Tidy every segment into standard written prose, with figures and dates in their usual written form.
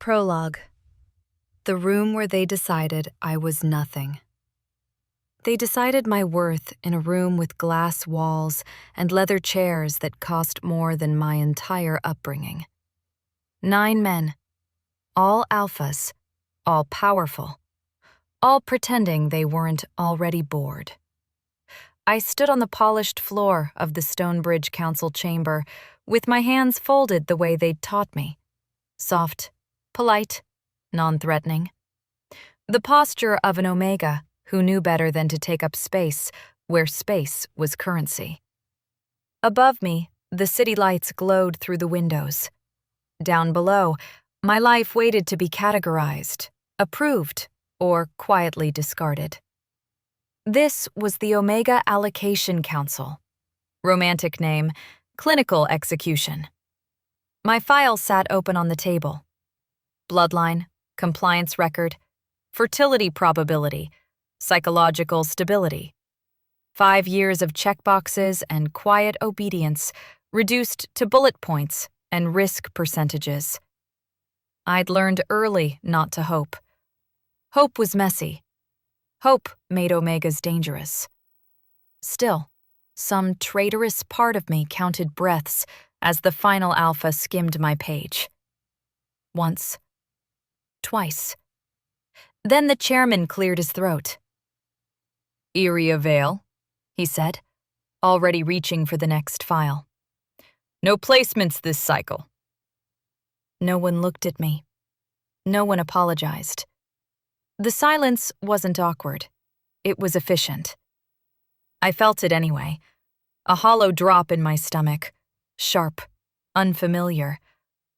Prologue. The room where they decided I was nothing. They decided my worth in a room with glass walls and leather chairs that cost more than my entire upbringing. 9 men, all alphas, all powerful, all pretending they weren't already bored. I stood on the polished floor of the Stonebridge Council chamber with my hands folded the way they'd taught me. Soft, polite, non-threatening. The posture of an Omega who knew better than to take up space where space was currency. Above me, the city lights glowed through the windows. Down below, my life waited to be categorized, approved, or quietly discarded. This was the Omega Allocation Council. Romantic name, clinical execution. My file sat open on the table. Bloodline, compliance record, fertility probability, psychological stability. 5 years of checkboxes and quiet obedience reduced to bullet points and risk percentages. I'd learned early not to hope. Hope was messy. Hope made Omegas dangerous. Still, some traitorous part of me counted breaths as the final alpha skimmed my page. Once. Twice. Then the chairman cleared his throat. "Eerie Vale," he said, already reaching for the next file. "No placements this cycle." No one looked at me. No one apologized. The silence wasn't awkward. It was efficient. I felt it anyway. A hollow drop in my stomach. Sharp. Unfamiliar.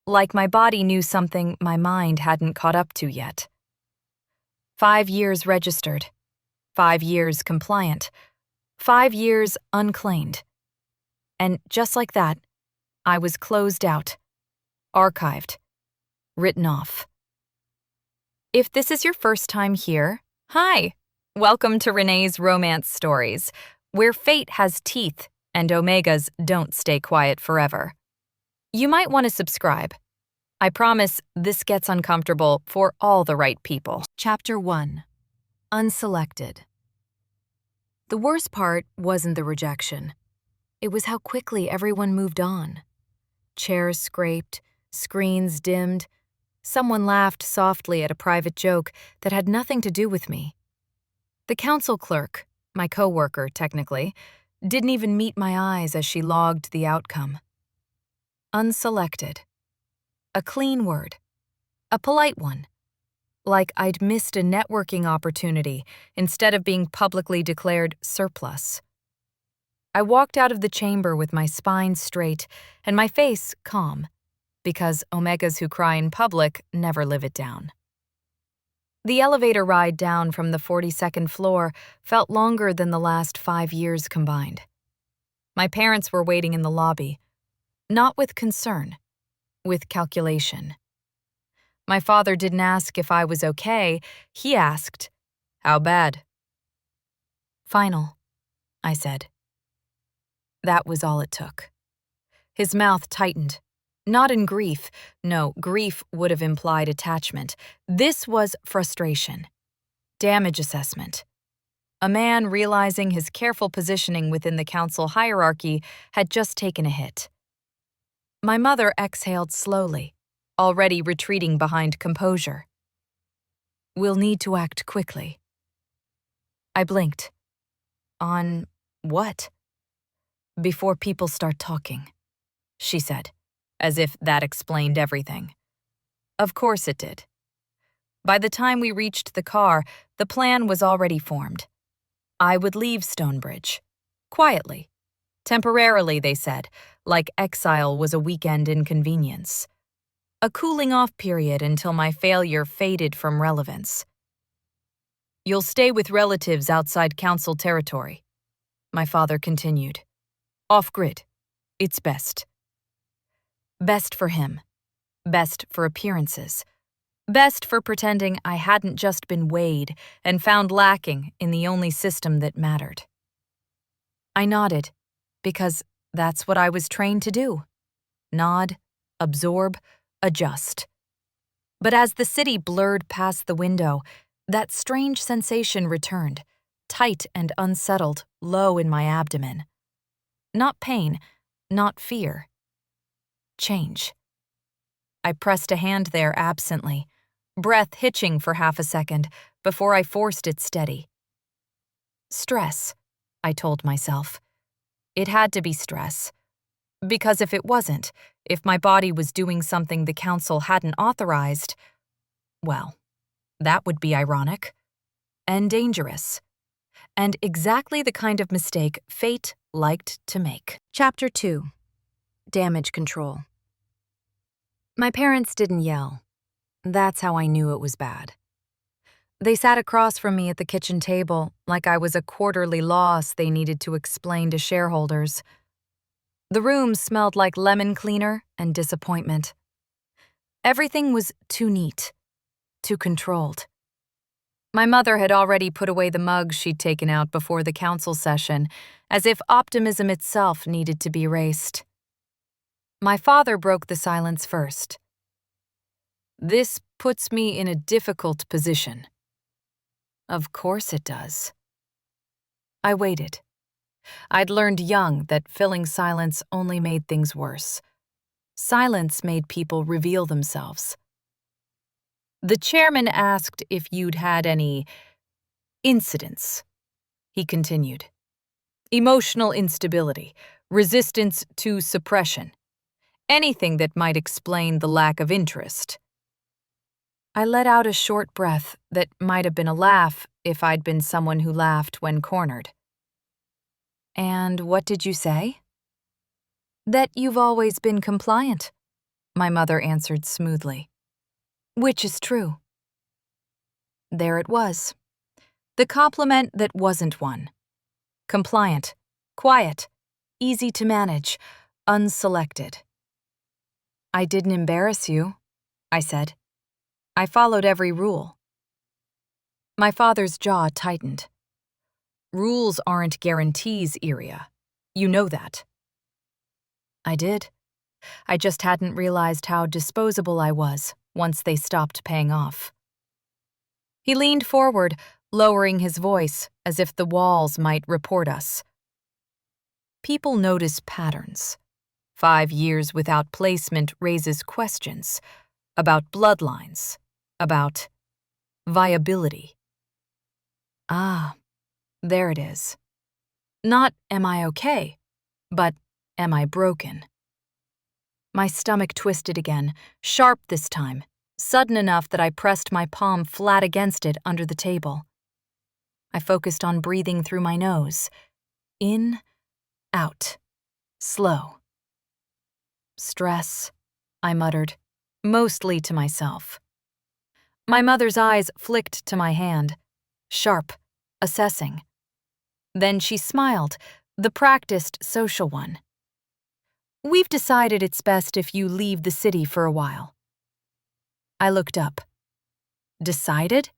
Like my body knew something my mind hadn't caught up to yet. 5 years registered. 5 years compliant. 5 years unclaimed. And just like that, I was closed out. Archived. Written off. If this is your first time here, hi! Welcome to Rene's Romance Stories, where fate has teeth and Omegas don't stay quiet forever. You might want to subscribe. I promise this gets uncomfortable for all the right people. Chapter 1. Unselected. The worst part wasn't the rejection. It was how quickly everyone moved on. Chairs scraped, screens dimmed. Someone laughed softly at a private joke that had nothing to do with me. The council clerk, my coworker technically, didn't even meet my eyes as she logged the outcome. Unselected. A clean word. A polite one. Like I'd missed a networking opportunity instead of being publicly declared surplus. I walked out of the chamber with my spine straight and my face calm, because Omegas who cry in public never live it down. The elevator ride down from the 42nd floor felt longer than the last 5 years combined. My parents were waiting in the lobby, not with concern, with calculation. My father didn't ask if I was okay, he asked, "How bad?" "Final," I said. That was all it took. His mouth tightened. Not in grief. No, grief would have implied attachment. This was frustration. Damage assessment. A man realizing his careful positioning within the council hierarchy had just taken a hit. My mother exhaled slowly, already retreating behind composure. "We'll need to act quickly." I blinked. "On what?" "Before people start talking," she said, as if that explained everything. Of course it did. By the time we reached the car, the plan was already formed. I would leave Stonebridge. Quietly. Temporarily, they said, like exile was a weekend inconvenience. A cooling-off period until my failure faded from relevance. "You'll stay with relatives outside council territory," my father continued. "Off-grid. It's best." Best for him. Best for appearances. Best for pretending I hadn't just been weighed and found lacking in the only system that mattered. I nodded, because that's what I was trained to do. Nod, absorb, adjust. But as the city blurred past the window, that strange sensation returned, tight and unsettled, low in my abdomen. Not pain, not fear. Change. I pressed a hand there absently, breath hitching for half a second before I forced it steady. Stress, I told myself. It had to be stress. Because if it wasn't, if my body was doing something the council hadn't authorized, well, that would be ironic. And dangerous. And exactly the kind of mistake fate liked to make. Chapter 2. Damage Control. My parents didn't yell. That's how I knew it was bad. They sat across from me at the kitchen table like I was a quarterly loss they needed to explain to shareholders. The room smelled like lemon cleaner and disappointment. Everything was too neat, too controlled. My mother had already put away the mugs she'd taken out before the council session, as if optimism itself needed to be erased. My father broke the silence first. This puts me in a difficult position. Of course it does. I waited. I'd learned young that filling silence only made things worse. Silence made people reveal themselves. The chairman asked if you'd had any incidents, he continued. Emotional instability, resistance to suppression, anything that might explain the lack of interest. I let out a short breath that might have been a laugh if I'd been someone who laughed when cornered. And what did you say? That you've always been compliant, my mother answered smoothly. Which is true. There it was. The compliment that wasn't one. Compliant, quiet, easy to manage, unselected. I didn't embarrass you, I said. I followed every rule. My father's jaw tightened. Rules aren't guarantees, Iria. You know that. I did. I just hadn't realized how disposable I was once they stopped paying off. He leaned forward, lowering his voice as if the walls might report us. People notice patterns. 5 years without placement raises questions about bloodlines, about viability. Ah, there it is. Not am I okay, but am I broken? My stomach twisted again, sharp this time, sudden enough that I pressed my palm flat against it under the table. I focused on breathing through my nose. In, out, slow. Stress, I muttered, mostly to myself. My mother's eyes flicked to my hand, sharp, assessing. Then she smiled, the practiced social one. We've decided it's best if you leave the city for a while. I looked up. Decided?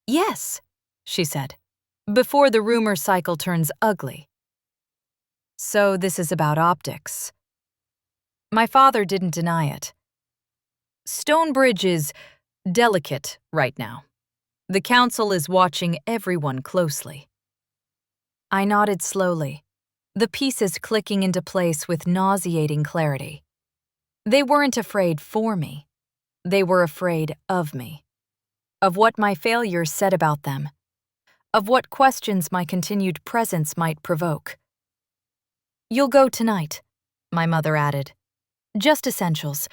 Yes, she said, before the rumor cycle turns ugly. So this is about optics. My father didn't deny it. Stonebridge is delicate right now. The council is watching everyone closely. I nodded slowly, the pieces clicking into place with nauseating clarity. They weren't afraid for me. They were afraid of me. Of what my failure said about them. Of what questions my continued presence might provoke. You'll go tonight, my mother added. Just essentials.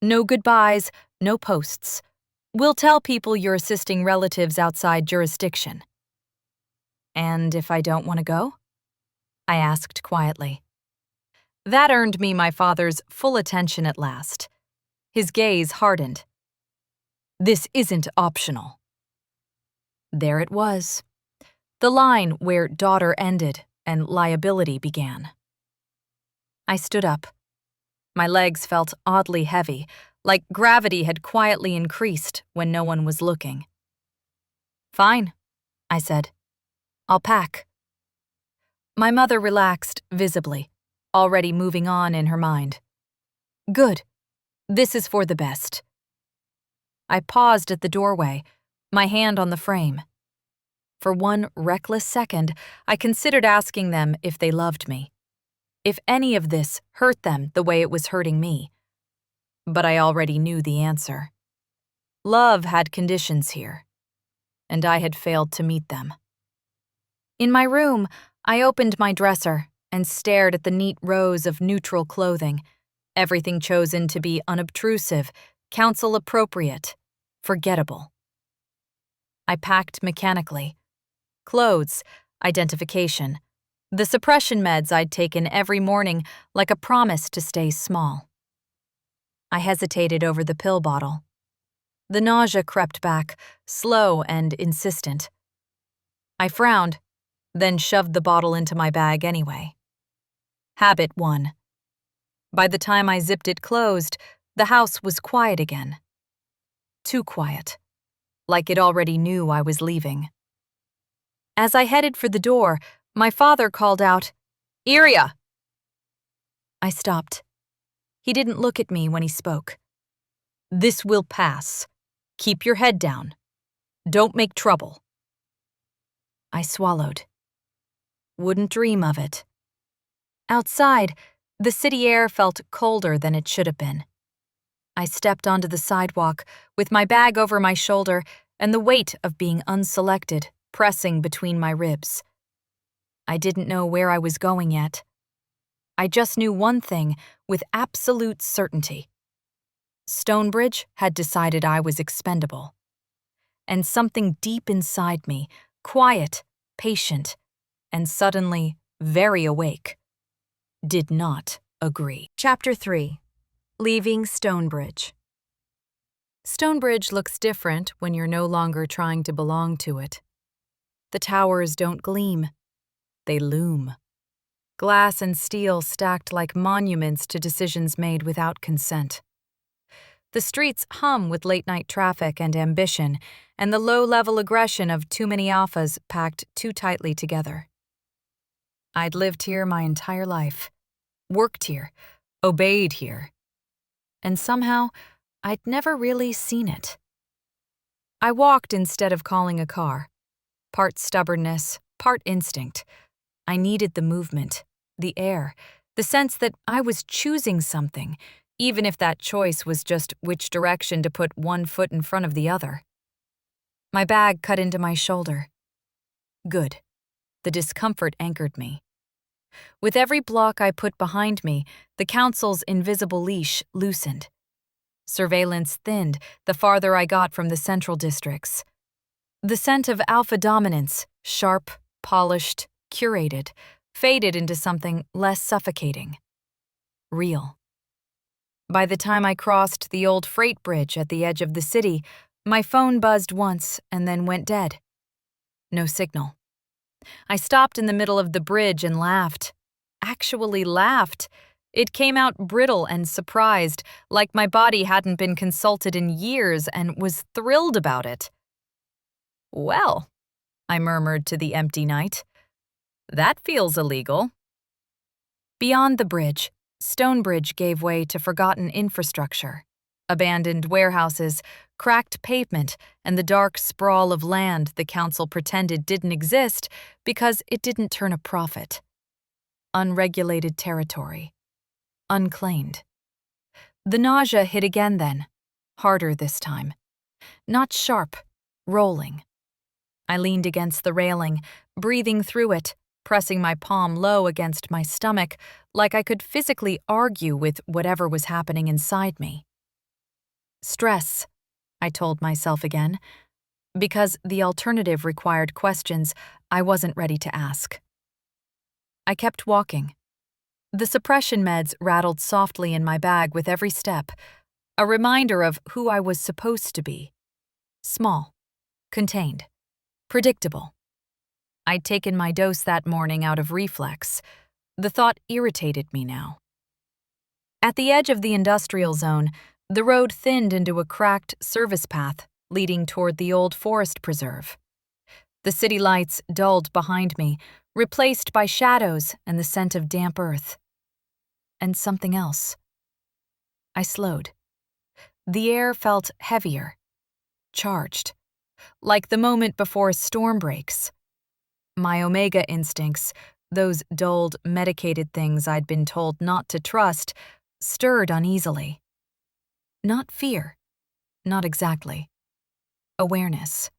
No goodbyes, no posts. We'll tell people you're assisting relatives outside jurisdiction. And if I don't want to go? I asked quietly. That earned me my father's full attention at last. His gaze hardened. This isn't optional. There it was. The line where daughter ended and liability began. I stood up. My legs felt oddly heavy, like gravity had quietly increased when no one was looking. Fine, I said. I'll pack. My mother relaxed visibly, already moving on in her mind. Good. This is for the best. I paused at the doorway, my hand on the frame. For one reckless second, I considered asking them if they loved me, if any of this hurt them the way it was hurting me. But I already knew the answer. Love had conditions here, and I had failed to meet them. In my room, I opened my dresser and stared at the neat rows of neutral clothing, everything chosen to be unobtrusive, counsel-appropriate, forgettable. I packed mechanically. Clothes, identification, the suppression meds I'd taken every morning like a promise to stay small. I hesitated over the pill bottle. The nausea crept back, slow and insistent. I frowned, then shoved the bottle into my bag anyway. Habit 1. By the time I zipped it closed, the house was quiet again. Too quiet, like it already knew I was leaving. As I headed for the door, my father called out, "Iria!" I stopped. He didn't look at me when he spoke. "This will pass. Keep your head down. Don't make trouble." I swallowed. Wouldn't dream of it. Outside, the city air felt colder than it should have been. I stepped onto the sidewalk with my bag over my shoulder and the weight of being unselected pressing between my ribs. I didn't know where I was going yet. I just knew one thing with absolute certainty. Stonebridge had decided I was expendable. And something deep inside me, quiet, patient, and suddenly very awake, did not agree. Chapter 3. Leaving Stonebridge. Stonebridge looks different when you're no longer trying to belong to it. The towers don't gleam. They loom. Glass and steel stacked like monuments to decisions made without consent. The streets hum with late-night traffic and ambition, and the low-level aggression of too many alphas packed too tightly together. I'd lived here my entire life, worked here, obeyed here, and somehow I'd never really seen it. I walked instead of calling a car. Part stubbornness, part instinct. I needed the movement, the air, the sense that I was choosing something, even if that choice was just which direction to put one foot in front of the other. My bag cut into my shoulder. Good. The discomfort anchored me. With every block I put behind me, the council's invisible leash loosened. Surveillance thinned the farther I got from the central districts. The scent of alpha dominance, sharp, polished, curated, faded into something less suffocating. Real. By the time I crossed the old freight bridge at the edge of the city, my phone buzzed once and then went dead. No signal. I stopped in the middle of the bridge and laughed. Actually laughed. It came out brittle and surprised, like my body hadn't been consulted in years and was thrilled about it. "Well," I murmured to the empty night, "that feels illegal." Beyond the bridge, Stonebridge gave way to forgotten infrastructure, abandoned warehouses, cracked pavement, and the dark sprawl of land the council pretended didn't exist because it didn't turn a profit. Unregulated territory. Unclaimed. The nausea hit again then, harder this time. Not sharp, rolling. I leaned against the railing, breathing through it, pressing my palm low against my stomach like I could physically argue with whatever was happening inside me. Stress, I told myself again, because the alternative required questions I wasn't ready to ask. I kept walking. The suppression meds rattled softly in my bag with every step, a reminder of who I was supposed to be. Small, contained, predictable. I'd taken my dose that morning out of reflex. The thought irritated me now. At the edge of the industrial zone, the road thinned into a cracked service path leading toward the old forest preserve. The city lights dulled behind me, replaced by shadows and the scent of damp earth. And something else. I slowed. The air felt heavier, charged, like the moment before a storm breaks. My Omega instincts, those dulled, medicated things I'd been told not to trust, stirred uneasily. Not fear, not exactly. Awareness.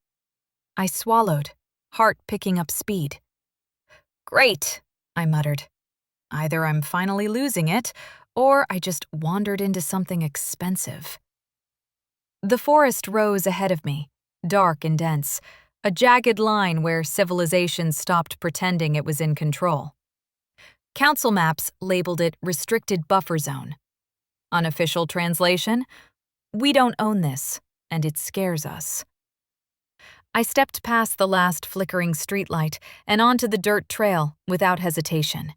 I swallowed, heart picking up speed. "Great," I muttered. "Either I'm finally losing it, or I just wandered into something expensive." The forest rose ahead of me, dark and dense, a jagged line where civilization stopped pretending it was in control. Council maps labeled it Restricted Buffer Zone. Unofficial translation: we don't own this, and it scares us. I stepped past the last flickering streetlight and onto the dirt trail without hesitation.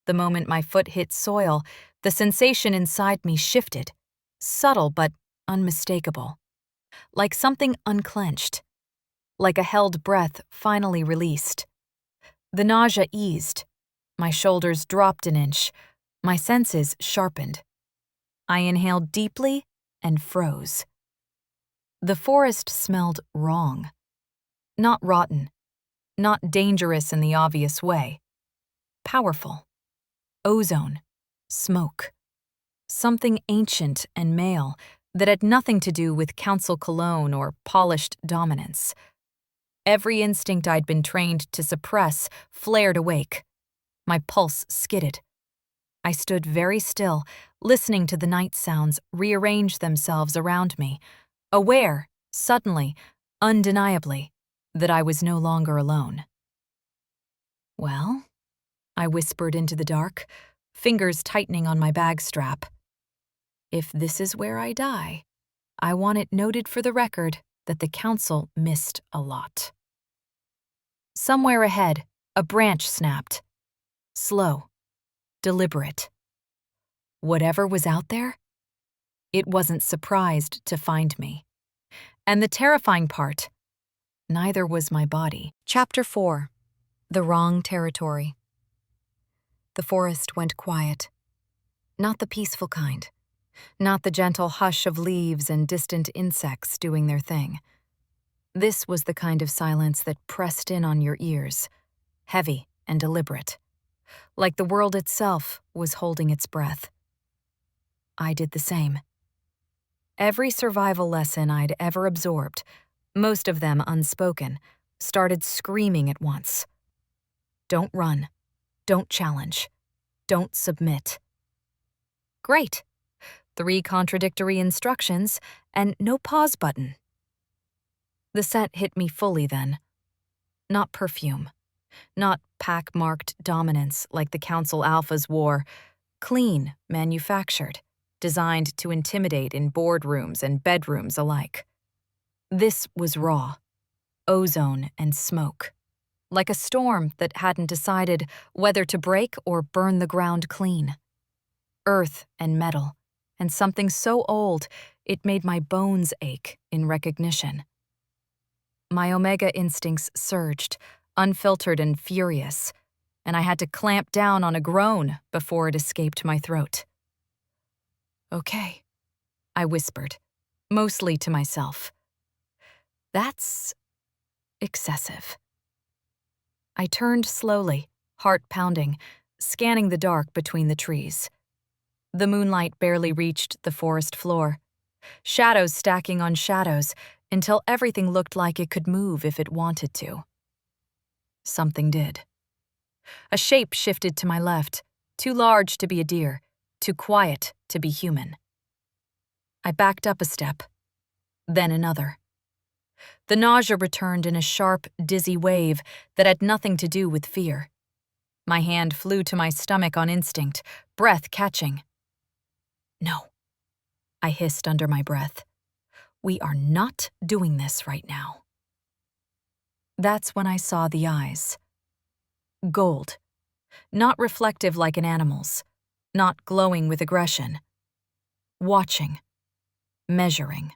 The moment my foot hit soil, the sensation inside me shifted, subtle but unmistakable, like something unclenched, like a held breath finally released. The nausea eased, my shoulders dropped an inch, my senses sharpened. I inhaled deeply and froze. The forest smelled wrong. Not rotten, not dangerous in the obvious way. Powerful. Ozone. Smoke. Something ancient and male that had nothing to do with council cologne or polished dominance. Every instinct I'd been trained to suppress flared awake. My pulse skidded. I stood very still, listening to the night sounds rearrange themselves around me, aware, suddenly, undeniably, that I was no longer alone. "Well," I whispered into the dark, fingers tightening on my bag strap. "If this is where I die, I want it noted for the record that the council missed a lot." Somewhere ahead, a branch snapped. Slow. Deliberate. Whatever was out there, it wasn't surprised to find me. And the terrifying part, neither was my body. Chapter 4. The Wrong Territory. The forest went quiet. Not the peaceful kind. Not the gentle hush of leaves and distant insects doing their thing. This was the kind of silence that pressed in on your ears, heavy and deliberate, like the world itself was holding its breath. I did the same. Every survival lesson I'd ever absorbed, most of them unspoken, started screaming at once. Don't run. Don't challenge. Don't submit. Great. 3 contradictory instructions and no pause button. The scent hit me fully then. Not perfume. Not pack-marked dominance like the Council Alphas wore. Clean, manufactured, designed to intimidate in boardrooms and bedrooms alike. This was raw. Ozone and smoke. Like a storm that hadn't decided whether to break or burn the ground clean. Earth and metal, and something so old it made my bones ache in recognition. My Omega instincts surged, unfiltered and furious, and I had to clamp down on a groan before it escaped my throat. "Okay," I whispered, mostly to myself. "That's excessive." I turned slowly, heart pounding, scanning the dark between the trees. The moonlight barely reached the forest floor, shadows stacking on shadows until everything looked like it could move if it wanted to. Something did. A shape shifted to my left, too large to be a deer, too quiet to be human. I backed up a step, then another. The nausea returned in a sharp, dizzy wave that had nothing to do with fear. My hand flew to my stomach on instinct, breath catching. "No," I hissed under my breath. "We are not doing this right now." That's when I saw the eyes. Gold. Not reflective like an animal's. Not glowing with aggression. Watching. Measuring.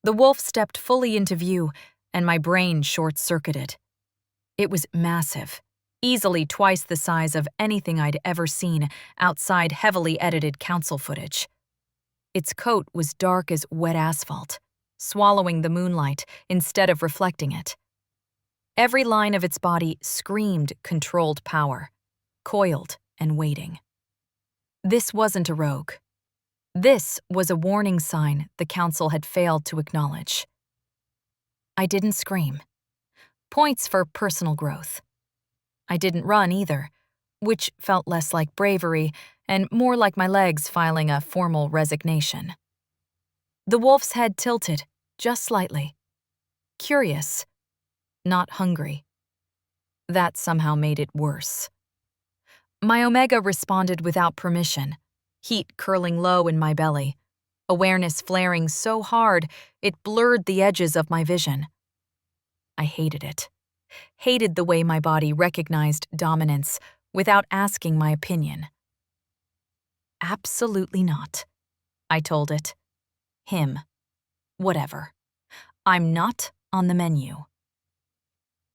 The wolf stepped fully into view, and my brain short-circuited. It was massive, easily twice the size of anything I'd ever seen outside heavily edited council footage. Its coat was dark as wet asphalt, swallowing the moonlight instead of reflecting it. Every line of its body screamed controlled power, coiled and waiting. This wasn't a rogue. This was a warning sign the council had failed to acknowledge. I didn't scream. Points for personal growth. I didn't run either, which felt less like bravery and more like my legs filing a formal resignation. The wolf's head tilted, just slightly. Curious, not hungry. That somehow made it worse. My Omega responded without permission, heat curling low in my belly, awareness flaring so hard it blurred the edges of my vision. I hated it. Hated the way my body recognized dominance without asking my opinion. Absolutely not, I told it. Him. Whatever. I'm not on the menu.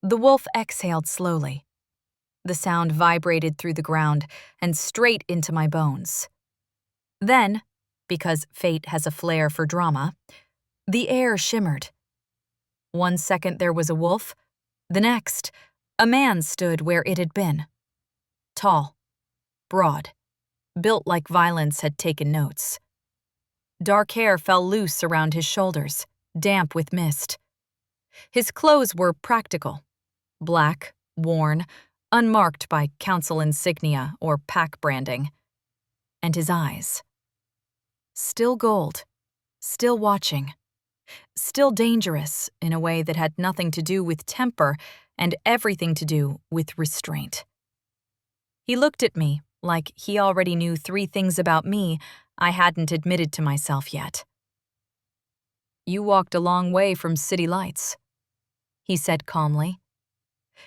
The wolf exhaled slowly. The sound vibrated through the ground and straight into my bones. Then, because fate has a flair for drama, the air shimmered. 1 second there was a wolf, the next, a man stood where it had been. Tall, broad, built like violence had taken notes. Dark hair fell loose around his shoulders, damp with mist. His clothes were practical, black, worn, unmarked by council insignia or pack branding. And his eyes. Still gold, still watching, still dangerous in a way that had nothing to do with temper and everything to do with restraint. He looked at me like he already knew 3 things about me I hadn't admitted to myself yet. "You walked a long way from city lights," he said calmly.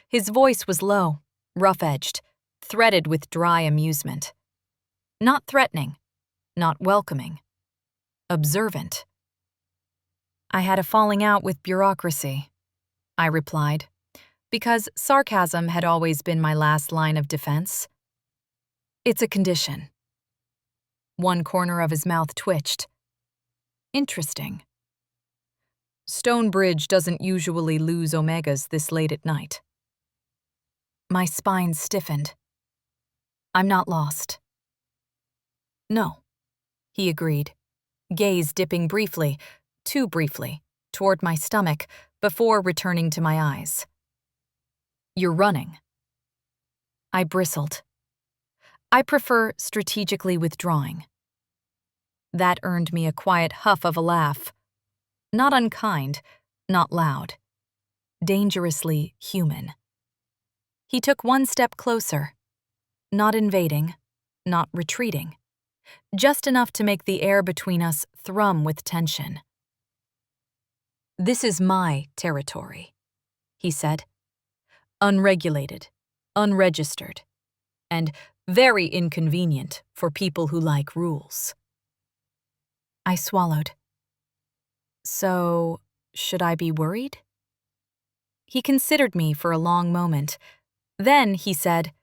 His voice was low, rough-edged, threaded with dry amusement. Not threatening, not welcoming. Observant. "I had a falling out with bureaucracy," I replied, because sarcasm had always been my last line of defense. "It's a condition." One corner of his mouth twitched. "Interesting. Stonebridge doesn't usually lose Omegas this late at night." My spine stiffened. "I'm not lost." "No," he agreed, gaze dipping briefly, too briefly, toward my stomach before returning to my eyes. "You're running." I bristled. I prefer strategically withdrawing. That earned me a quiet huff of a laugh. Not unkind, not loud. Dangerously human. He took 1 step closer. Not invading, not retreating. Just enough to make the air between us thrum with tension. "This is my territory," he said. "Unregulated, unregistered, and very inconvenient for people who like rules." I swallowed. "So, should I be worried?" He considered me for a long moment. Then he said,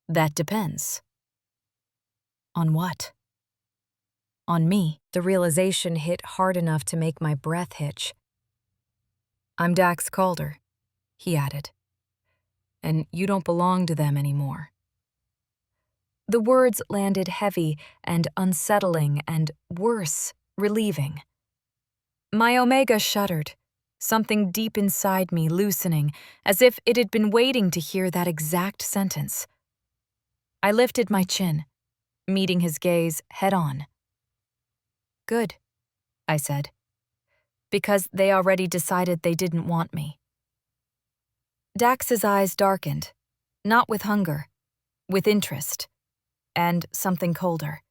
"That depends." "On what?" "On me." The realization hit hard enough to make my breath hitch. "I'm Dax Calder," he added, "and you don't belong to them anymore." The words landed heavy and unsettling and, worse, relieving. My Omega shuddered, something deep inside me loosening, as if it had been waiting to hear that exact sentence. I lifted my chin, meeting his gaze head-on. "Good," I said, "because they already decided they didn't want me." Dax's eyes darkened, not with hunger, with interest, and something colder.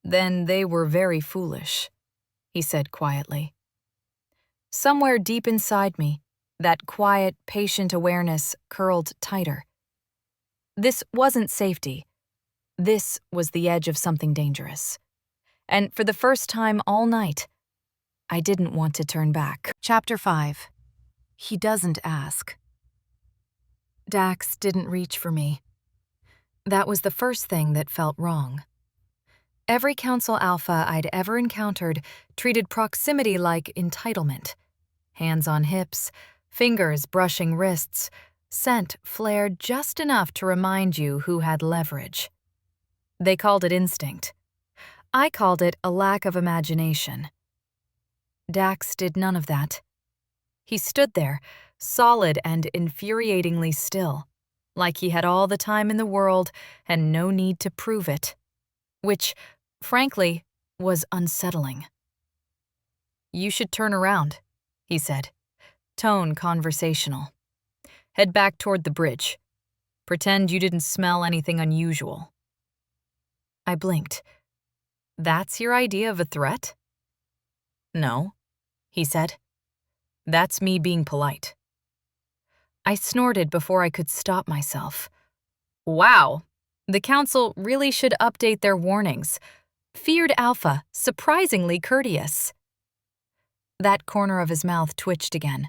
"Then they were very foolish," he said quietly. Somewhere deep inside me, that quiet, patient awareness curled tighter. This wasn't safety. This was the edge of something dangerous. And for the first time all night, I didn't want to turn back. Chapter 5. He doesn't ask. Dax didn't reach for me. That was the first thing that felt wrong. Every Council Alpha I'd ever encountered treated proximity like entitlement. Hands on hips, fingers brushing wrists, scent flared just enough to remind you who had leverage. They called it instinct. I called it a lack of imagination. Dax did none of that. He stood there, solid and infuriatingly still, like he had all the time in the world and no need to prove it, which, frankly, was unsettling. "You should turn around," he said, tone conversational. "Head back toward the bridge. Pretend you didn't smell anything unusual." I blinked. "That's your idea of a threat?" "No," he said. "That's me being polite." I snorted before I could stop myself. Wow, the Council really should update their warnings. Feared Alpha, surprisingly courteous. That corner of his mouth twitched again.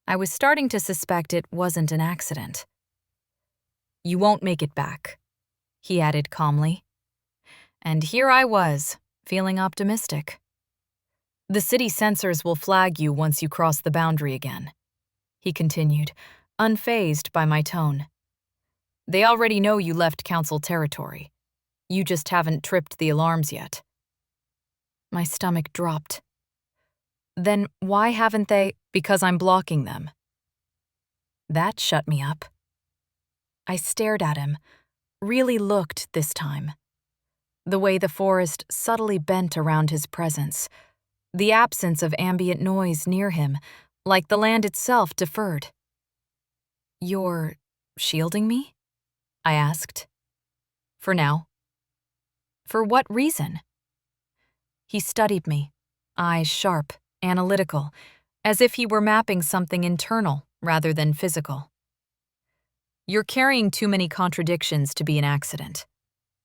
I was starting to suspect it wasn't an accident. "You won't make it back," he added calmly. And here I was, feeling optimistic. "The city censors will flag you once you cross the boundary again," he continued, unfazed by my tone. "They already know you left Council territory. You just haven't tripped the alarms yet." My stomach dropped. "Then why haven't they—" "Because I'm blocking them." That shut me up. I stared at him, really looked this time. The way the forest subtly bent around his presence, the absence of ambient noise near him, like the land itself deferred. "You're shielding me?" I asked. "For now." "For what reason?" He studied me, eyes sharp, analytical, as if he were mapping something internal rather than physical. "You're carrying too many contradictions to be an accident,"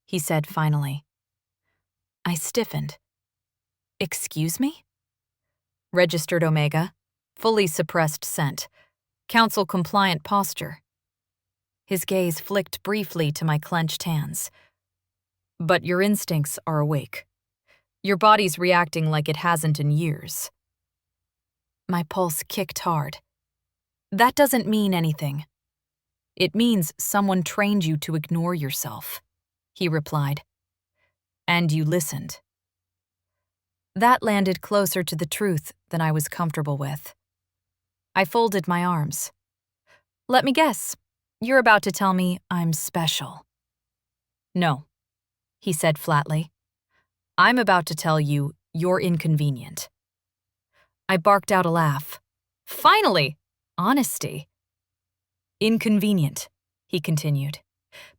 he said finally. I stiffened. "Excuse me?" "Registered Omega, fully suppressed scent, Council-compliant posture." His gaze flicked briefly to my clenched hands. "But your instincts are awake. Your body's reacting like it hasn't in years." My pulse kicked hard. "That doesn't mean anything." "It means someone trained you to ignore yourself," he replied. "And you listened." That landed closer to the truth than I was comfortable with. I folded my arms. "Let me guess. You're about to tell me I'm special." "No," he said flatly. "I'm about to tell you you're inconvenient." I barked out a laugh. "Finally! Honesty." "Inconvenient," he continued,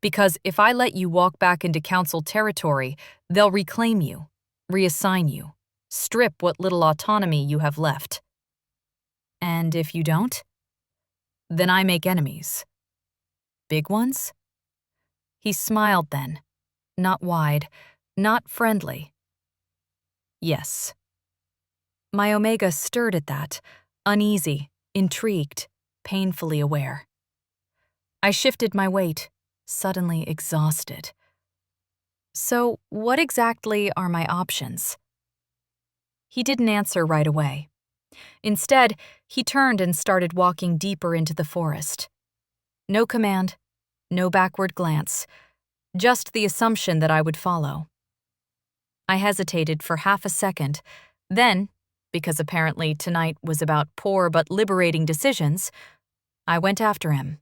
"because if I let you walk back into Council territory, they'll reclaim you, reassign you, strip what little autonomy you have left. And if you don't? Then I make enemies." "Big ones?" He smiled then, not wide, not friendly. "Yes." My Omega stirred at that, uneasy, intrigued, painfully aware. I shifted my weight, suddenly exhausted. "So, what exactly are my options?" He didn't answer right away. Instead, he turned and started walking deeper into the forest. No command, no backward glance, just the assumption that I would follow. I hesitated for half a second, then, because apparently tonight was about poor but liberating decisions, I went after him.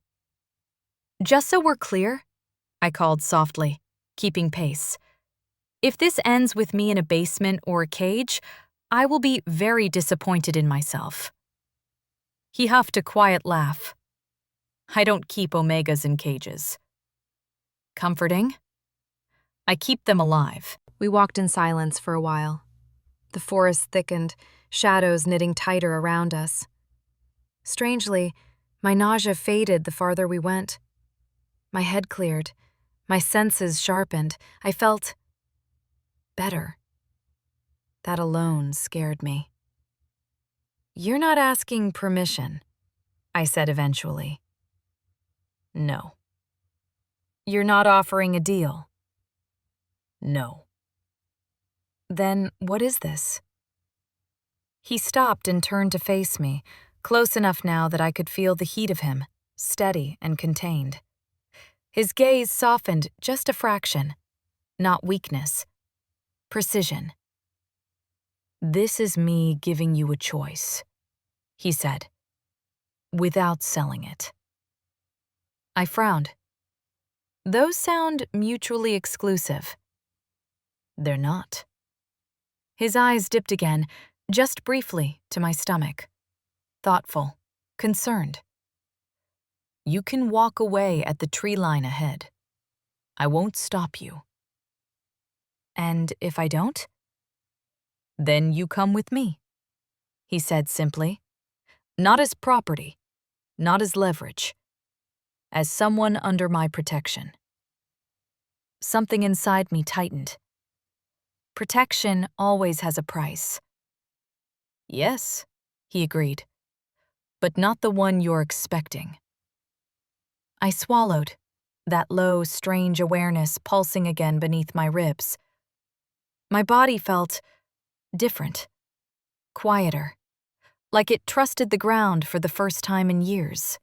"Just so we're clear," I called softly, keeping pace. "If this ends with me in a basement or a cage, I will be very disappointed in myself." He huffed a quiet laugh. "I don't keep Omegas in cages." "Comforting?" "I keep them alive." We walked in silence for a while. The forest thickened, shadows knitting tighter around us. Strangely, my nausea faded the farther we went. My head cleared, my senses sharpened. I felt better. That alone scared me. "You're not asking permission," I said eventually. "No." "You're not offering a deal?" "No." Then what is this? He stopped and turned to face me, close enough now that I could feel the heat of him, steady and contained. His gaze softened just a fraction. Not weakness. Precision. "This is me giving you a choice," he said, "without selling it." I frowned. Those sound mutually exclusive. They're not. His eyes dipped again, just briefly, to my stomach. Thoughtful, concerned. "You can walk away at the tree line ahead. I won't stop you." "And if I don't?" "Then you come with me," he said simply. "Not as property, not as leverage. As someone under my protection." Something inside me tightened. Protection always has a price. "Yes," he agreed, "but not the one you're expecting." I swallowed, that low, strange awareness pulsing again beneath my ribs. My body felt different, quieter, like it trusted the ground for the first time in years.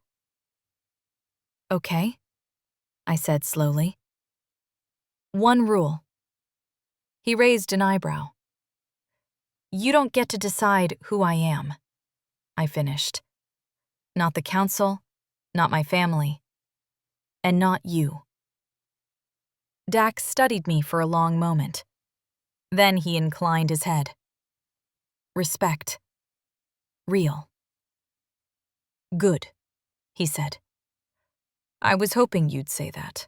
"Okay," I said slowly. "One rule." He raised an eyebrow. "You don't get to decide who I am," I finished. "Not the council, not my family, and not you." Dax studied me for a long moment. Then he inclined his head. "Respect. Real." "Good," he said. "I was hoping you'd say that."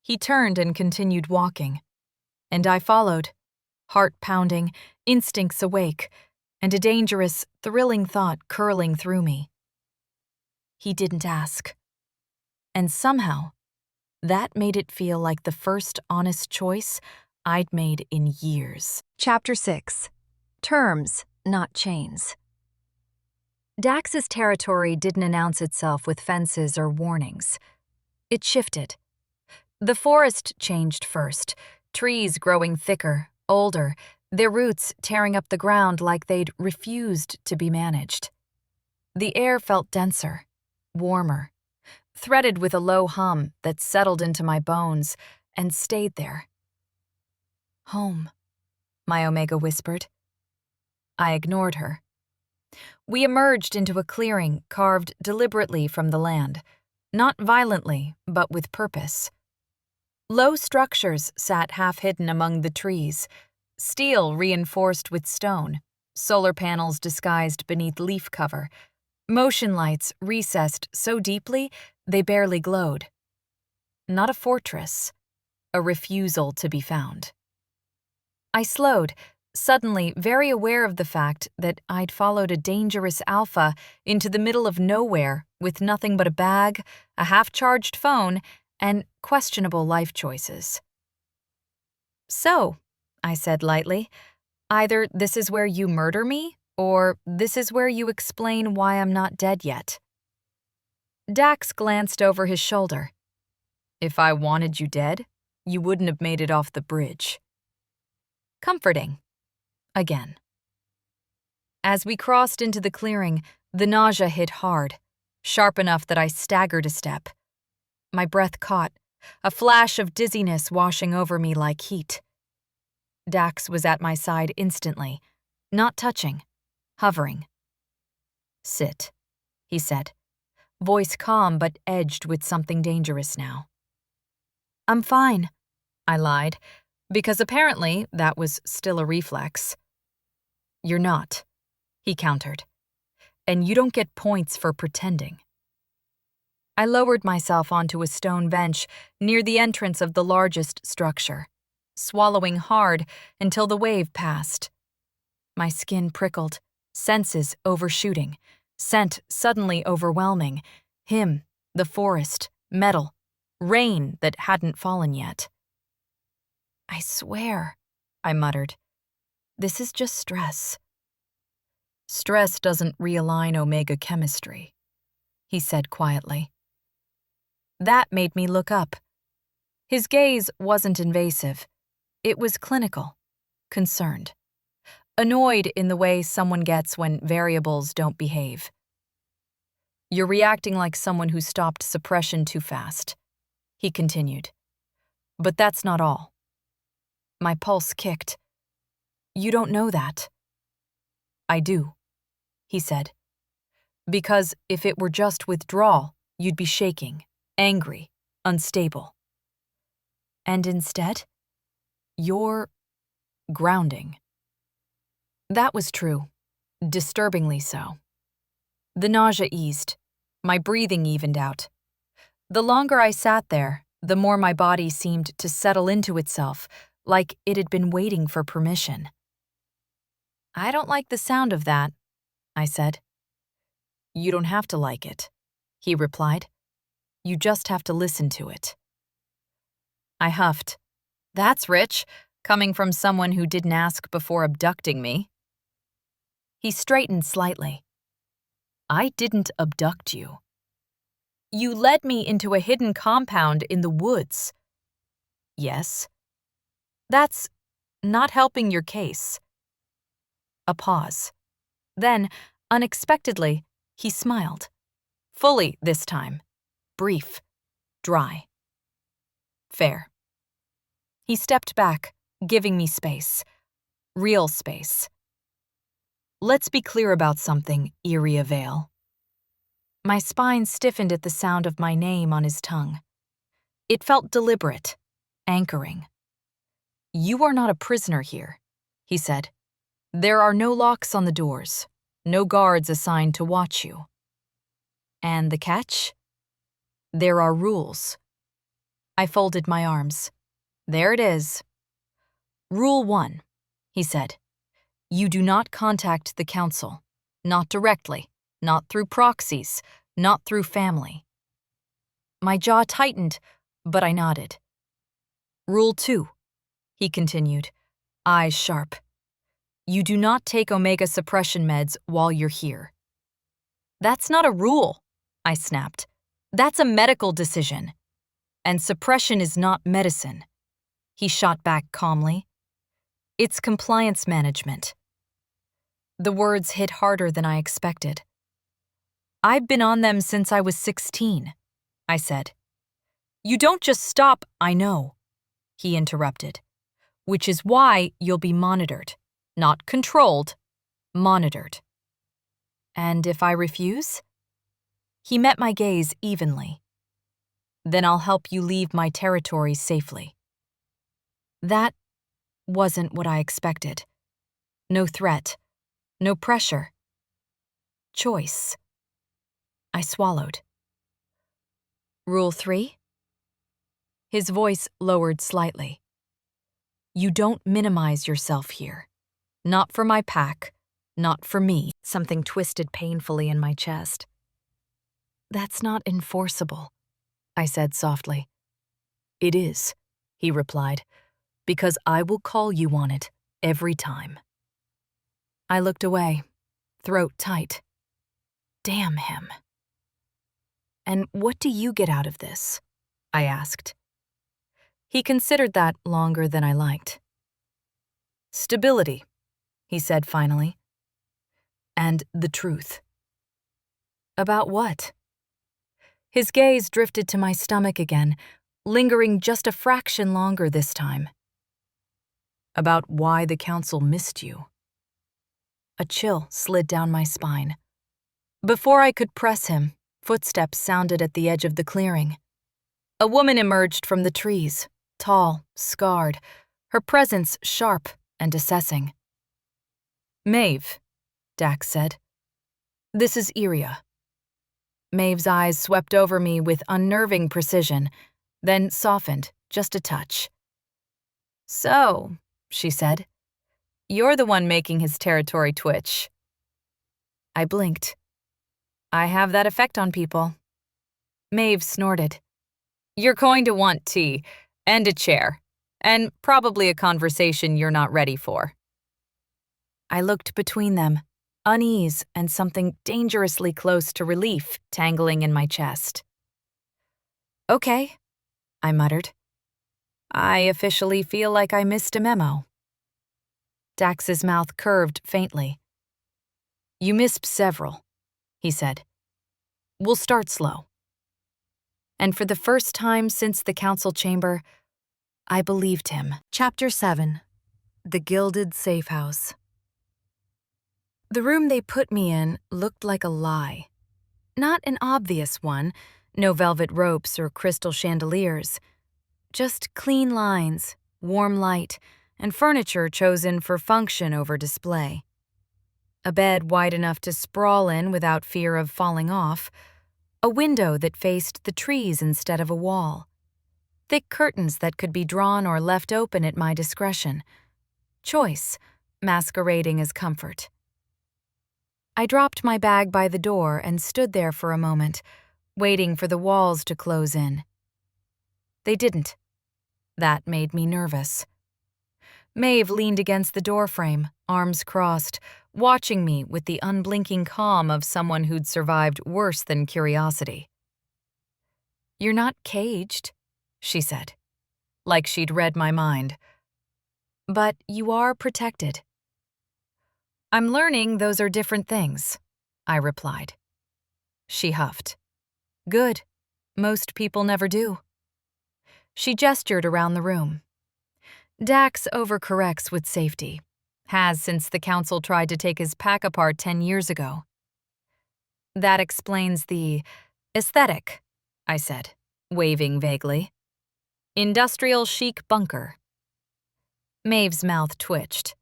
He turned and continued walking, and I followed, heart pounding, instincts awake, and a dangerous, thrilling thought curling through me. He didn't ask. And somehow, that made it feel like the first honest choice I'd made in years. Chapter 6. Terms, not chains. Dax's territory didn't announce itself with fences or warnings. It shifted. The forest changed first, trees growing thicker, older, their roots tearing up the ground like they'd refused to be managed. The air felt denser, warmer, threaded with a low hum that settled into my bones and stayed there. "Home," my Omega whispered. I ignored her. We emerged into a clearing carved deliberately from the land, not violently, but with purpose. Low structures sat half-hidden among the trees, steel reinforced with stone, solar panels disguised beneath leaf cover, motion lights recessed so deeply they barely glowed. Not a fortress, a refusal to be found. I slowed, suddenly very aware of the fact that I'd followed a dangerous alpha into the middle of nowhere with nothing but a bag, a half-charged phone, and questionable life choices. "So," I said lightly, "either this is where you murder me, or this is where you explain why I'm not dead yet." Dax glanced over his shoulder. "If I wanted you dead, you wouldn't have made it off the bridge." Comforting. Again. As we crossed into the clearing, the nausea hit hard, sharp enough that I staggered a step. My breath caught, a flash of dizziness washing over me like heat. Dax was at my side instantly, not touching, hovering. "Sit," he said, voice calm but edged with something dangerous now. "I'm fine," I lied, because apparently that was still a reflex. "You're not," he countered, "and you don't get points for pretending." I lowered myself onto a stone bench near the entrance of the largest structure, swallowing hard until the wave passed. My skin prickled, senses overshooting, scent suddenly overwhelming, him, the forest, metal, rain that hadn't fallen yet. "I swear," I muttered, "this is just stress." "Stress doesn't realign Omega chemistry," he said quietly. That made me look up. His gaze wasn't invasive. It was clinical. concerned. Annoyed in the way someone gets when variables don't behave. "You're reacting like someone who stopped suppression too fast," he continued. "But that's not all." My pulse kicked. "You don't know that." "I do," he said. "Because if it were just withdrawal, you'd be shaking, angry, unstable. And instead, you're grounding." That was true, disturbingly so. The nausea eased. My breathing evened out. The longer I sat there, the more my body seemed to settle into itself, like it had been waiting for permission. "I don't like the sound of that," I said. "You don't have to like it," he replied. "You just have to listen to it." I huffed. "That's rich, coming from someone who didn't ask before abducting me." He straightened slightly. "I didn't abduct you. You led me into a hidden compound in the woods." "Yes." "That's not helping your case." A pause. Then, unexpectedly, he smiled. Fully this time. Brief. Dry. "Fair." He stepped back, giving me space. Real space. "Let's be clear about something, Iria Vale." My spine stiffened at the sound of my name on his tongue. It felt deliberate, anchoring. "You are not a prisoner here," he said. "There are no locks on the doors, no guards assigned to watch you. And the catch? There are rules." I folded my arms. "There it is." "Rule 1, he said. "You do not contact the council. Not directly, not through proxies, not through family." My jaw tightened, but I nodded. "Rule 2, he continued, eyes sharp. "You do not take Omega suppression meds while you're here." "That's not a rule," I snapped. "That's a medical decision. And suppression is not medicine." He shot back calmly. "It's compliance management." The words hit harder than I expected. "I've been on them since I was 16, I said. "You don't just stop, I know," he interrupted. "Which is why you'll be monitored. Not controlled, monitored." "And if I refuse?" He met my gaze evenly. "Then I'll help you leave my territory safely." That wasn't what I expected. No threat, no pressure. Choice. I swallowed. "Rule 3? His voice lowered slightly. "You don't minimize yourself here. Not for my pack, not for me." Something twisted painfully in my chest. "That's not enforceable," I said softly. "It is," he replied, "because I will call you on it every time." I looked away, throat tight. Damn him. "And what do you get out of this?" I asked. He considered that longer than I liked. "Stability," he said finally. "And the truth." "About what?" His gaze drifted to my stomach again, lingering just a fraction longer this time. "About why the council missed you." A chill slid down my spine. Before I could press him, footsteps sounded at the edge of the clearing. A woman emerged from the trees, tall, scarred, her presence sharp and assessing. "Maeve," Dax said. "This is Iria." Maeve's eyes swept over me with unnerving precision, then softened just a touch. "So," she said, "you're the one making his territory twitch." I blinked. "I have that effect on people." Maeve snorted. "You're going to want tea, and a chair, and probably a conversation you're not ready for." I looked between them, unease and something dangerously close to relief tangling in my chest. "Okay," I muttered. "I officially feel like I missed a memo." Dax's mouth curved faintly. "You missed several," he said. "We'll start slow." And for the first time since the council chamber, I believed him. Chapter 7. The Gilded Safe House. The room they put me in looked like a lie. Not an obvious one, no velvet ropes or crystal chandeliers. Just clean lines, warm light, and furniture chosen for function over display. A bed wide enough to sprawl in without fear of falling off. A window that faced the trees instead of a wall. Thick curtains that could be drawn or left open at my discretion. Choice, masquerading as comfort. I dropped my bag by the door and stood there for a moment, waiting for the walls to close in. They didn't. That made me nervous. Maeve leaned against the doorframe, arms crossed, watching me with the unblinking calm of someone who'd survived worse than curiosity. "You're not caged," she said, like she'd read my mind. "But you are protected." "I'm learning those are different things," I replied. She huffed. "Good. Most people never do." She gestured around the room. "Dax overcorrects with safety. Has since the council tried to take his pack apart 10 years ago." "That explains the aesthetic," I said, waving vaguely. "Industrial chic bunker." Maeve's mouth twitched.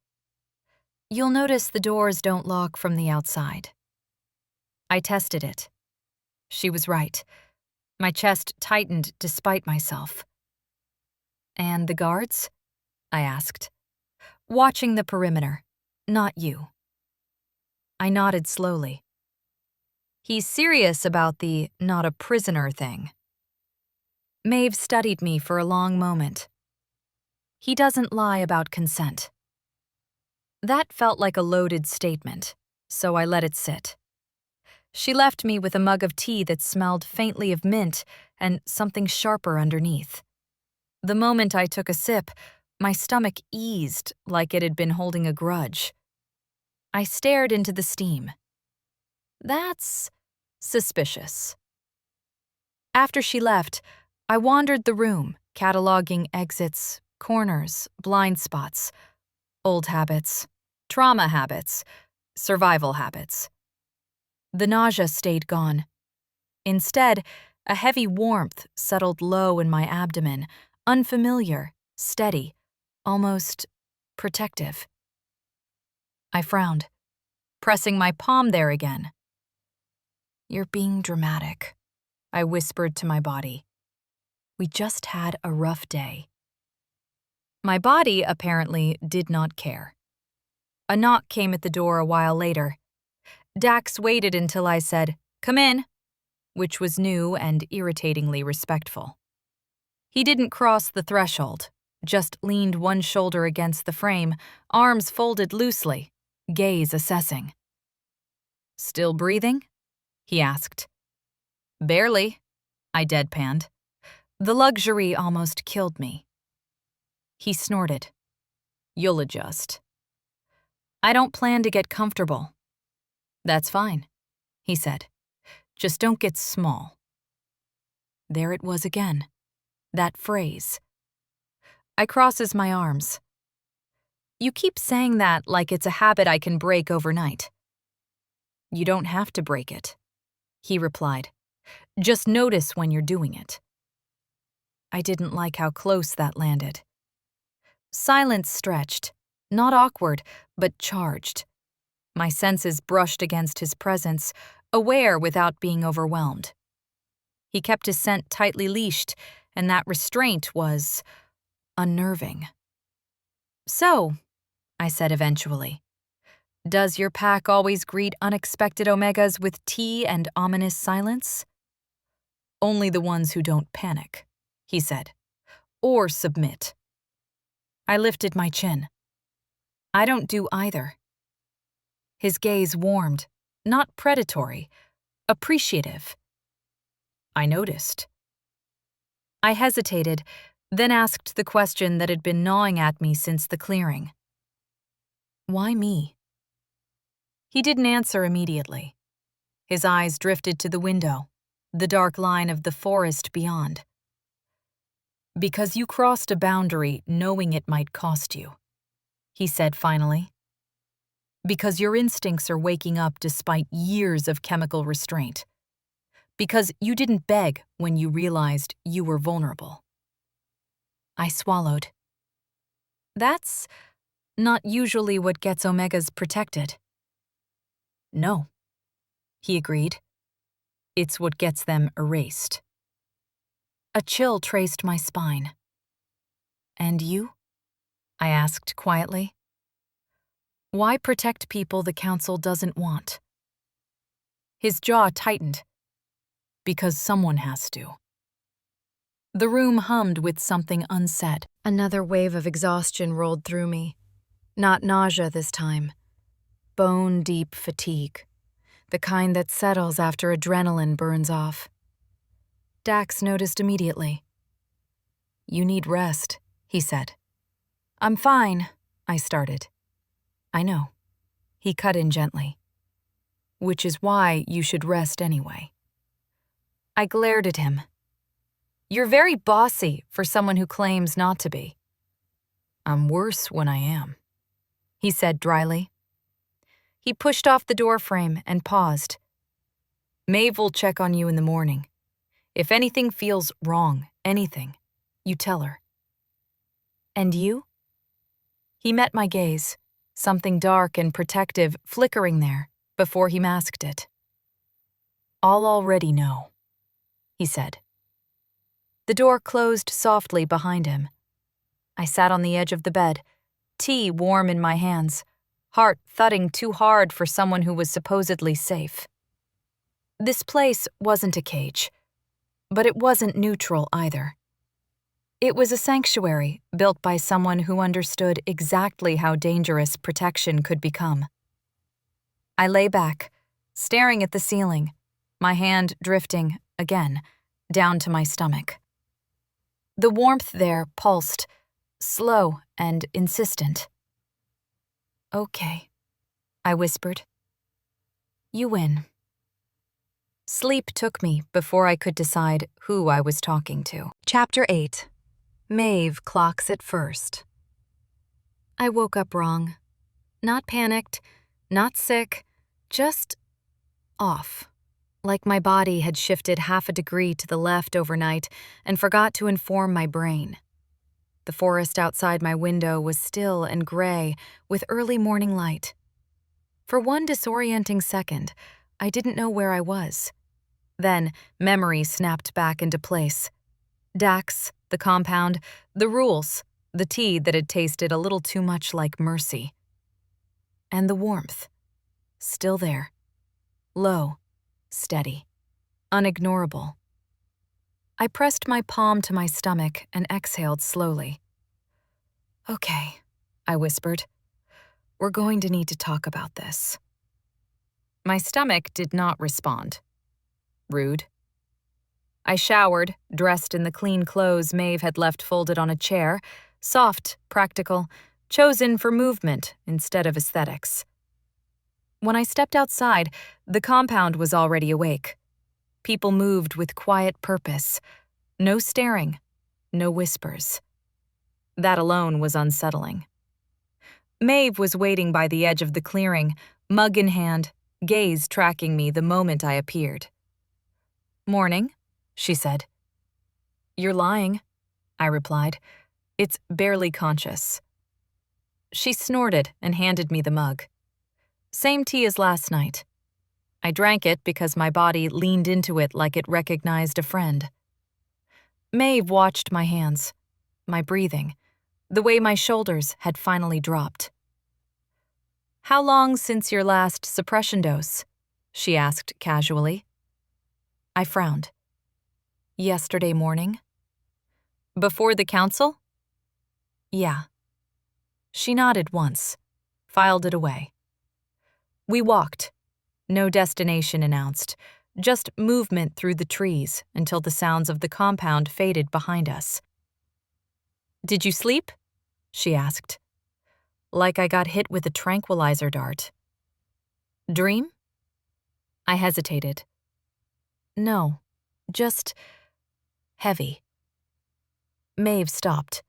"You'll notice the doors don't lock from the outside." I tested it. She was right. My chest tightened despite myself. "And the guards?" I asked. "Watching the perimeter, not you." I nodded slowly. He's serious about the not a prisoner thing. Maeve studied me for a long moment. He doesn't lie about consent. That felt like a loaded statement, so I let it sit. She left me with a mug of tea that smelled faintly of mint and something sharper underneath. The moment I took a sip, my stomach eased like it had been holding a grudge. I stared into the steam. That's suspicious. After she left, I wandered the room, cataloging exits, corners, blind spots, old habits, trauma habits, survival habits. The nausea stayed gone. Instead, a heavy warmth settled low in my abdomen, unfamiliar, steady, almost protective. I frowned, pressing my palm there again. "You're being dramatic," I whispered to my body. We just had a rough day. My body apparently did not care. A knock came at the door a while later. Dax waited until I said, "Come in," which was new and irritatingly respectful. He didn't cross the threshold, just leaned one shoulder against the frame, arms folded loosely, gaze assessing. "Still breathing?" he asked. "Barely," I deadpanned. The luxury almost killed me. He snorted. "You'll adjust." "I don't plan to get comfortable." "That's fine," he said. "Just don't get small." There it was again, that phrase. I crosses my arms. "You keep saying that like it's a habit I can break overnight." "You don't have to break it," he replied. "Just notice when you're doing it." I didn't like how close that landed. Silence stretched, not awkward, but charged. My senses brushed against his presence, aware without being overwhelmed. He kept his scent tightly leashed, and that restraint was unnerving. "So," I said eventually, "does your pack always greet unexpected Omegas with tea and ominous silence?" "Only the ones who don't panic," he said, "or submit." I lifted my chin. "I don't do either." His gaze warmed, not predatory, appreciative. "I noticed." I hesitated, then asked the question that had been gnawing at me since the clearing. Why me? He didn't answer immediately. His eyes drifted to the window, the dark line of the forest beyond. Because you crossed a boundary knowing it might cost you, he said finally. Because your instincts are waking up despite years of chemical restraint. Because you didn't beg when you realized you were vulnerable. I swallowed. That's not usually what gets Omegas protected. No, he agreed. It's what gets them erased. A chill traced my spine. And you? I asked quietly. Why protect people the council doesn't want? His jaw tightened. Because someone has to. The room hummed with something unsaid. Another wave of exhaustion rolled through me. Not nausea this time. Bone-deep fatigue. The kind that settles after adrenaline burns off. Dax noticed immediately. You need rest, he said. I'm fine, I started. I know. He cut in gently. Which is why you should rest anyway. I glared at him. You're very bossy for someone who claims not to be. I'm worse when I am, he said dryly. He pushed off the doorframe and paused. Maeve will check on you in the morning. If anything feels wrong, anything, you tell her. And you? He met my gaze, something dark and protective flickering there before he masked it. I'll already know, he said. The door closed softly behind him. I sat on the edge of the bed, tea warm in my hands, heart thudding too hard for someone who was supposedly safe. This place wasn't a cage, but it wasn't neutral either. It was a sanctuary built by someone who understood exactly how dangerous protection could become. I lay back, staring at the ceiling, my hand drifting, again, down to my stomach. The warmth there pulsed, slow and insistent. Okay, I whispered. You win. Sleep took me before I could decide who I was talking to. Chapter 8. Maeve clocks it first. I woke up wrong. Not panicked, not sick, just off. Like my body had shifted half a degree to the left overnight and forgot to inform my brain. The forest outside my window was still and gray with early morning light. For one disorienting second, I didn't know where I was. Then, memory snapped back into place. Dax, the compound, the rules, the tea that had tasted a little too much like mercy. And the warmth. Still there. Low. Steady. Unignorable. I pressed my palm to my stomach and exhaled slowly. Okay, I whispered. We're going to need to talk about this. My stomach did not respond. Rude. I showered, dressed in the clean clothes Maeve had left folded on a chair, soft, practical, chosen for movement instead of aesthetics. When I stepped outside, the compound was already awake. People moved with quiet purpose. No staring, no whispers. That alone was unsettling. Maeve was waiting by the edge of the clearing, mug in hand, gaze tracking me the moment I appeared. Morning, she said. You're lying, I replied. It's barely conscious. She snorted and handed me the mug. Same tea as last night. I drank it because my body leaned into it like it recognized a friend. Maeve watched my hands, my breathing, the way my shoulders had finally dropped. How long since your last suppression dose? She asked casually. I frowned. Yesterday morning. Before the council? Yeah. She nodded once, filed it away. We walked. No destination announced, just movement through the trees until the sounds of the compound faded behind us. Did you sleep? She asked. like I got hit with a tranquilizer dart. Dream? I hesitated. No, just heavy. Maeve stopped.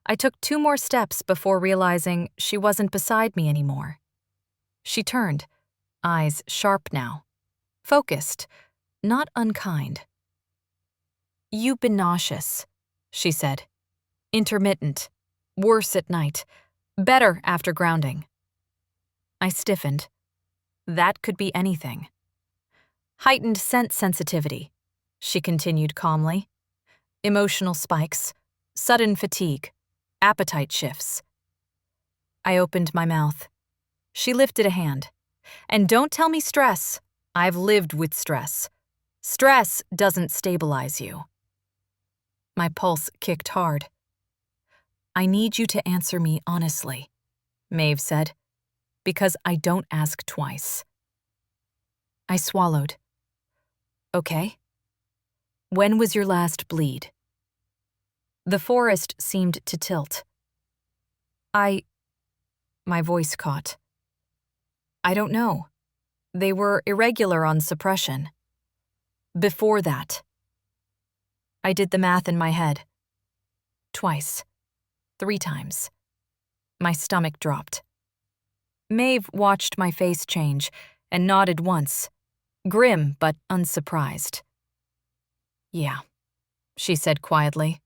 I took 2 more steps before realizing she wasn't beside me anymore. She turned, eyes sharp now, focused, not unkind. "You've been nauseous," she said. "Intermittent. Worse at night. Better after grounding." I stiffened. That could be anything. "Heightened scent sensitivity," she continued calmly. "Emotional spikes. Sudden fatigue. Appetite shifts." I opened my mouth. She lifted a hand. "And don't tell me stress. I've lived with stress. Stress doesn't stabilize you." My pulse kicked hard. "I need you to answer me honestly," Maeve said, "because I don't ask twice." I swallowed. "Okay. When was your last bleed?" The forest seemed to tilt. My voice caught. "I don't know. They were irregular on suppression. Before that." I did the math in my head. Twice. 3 times. My stomach dropped. Maeve watched my face change and nodded once, grim but unsurprised. "Yeah," she said quietly.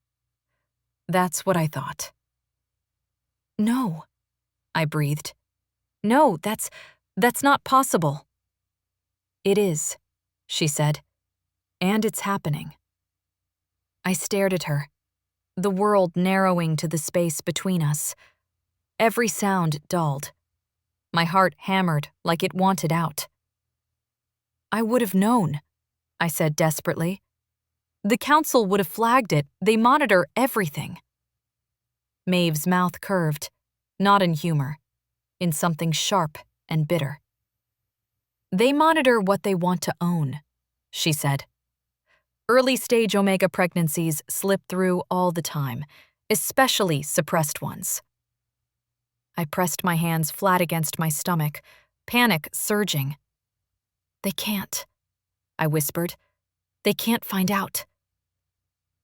"That's what I thought." "No," I breathed. "No, that's not possible." "It is," she said, "and it's happening." I stared at her, the world narrowing to the space between us. Every sound dulled. My heart hammered like it wanted out. "I would have known," I said desperately. "The council would have flagged it. They monitor everything." Maeve's mouth curved, not in humor, in something sharp and bitter. "They monitor what they want to own," she said. "Early-stage Omega pregnancies slip through all the time, especially suppressed ones." I pressed my hands flat against my stomach, panic surging. "They can't," I whispered. "They can't find out."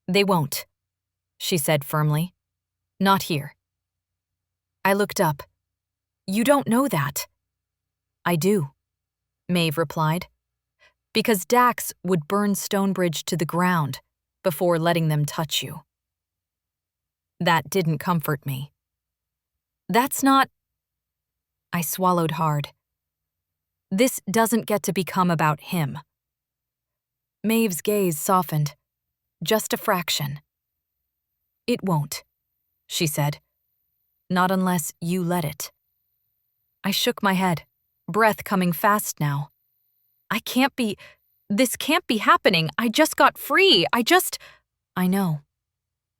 "They won't," she said firmly. "Not here." I looked up. "You don't know that." "I do," Maeve replied. "Because Dax would burn Stonebridge to the ground before letting them touch you." That didn't comfort me. "That's not—" I swallowed hard. "This doesn't get to become about him." Maeve's gaze softened, just a fraction. "It won't," she said. "Not unless you let it." I shook my head, breath coming fast now. This can't be happening. I just got free. I know,"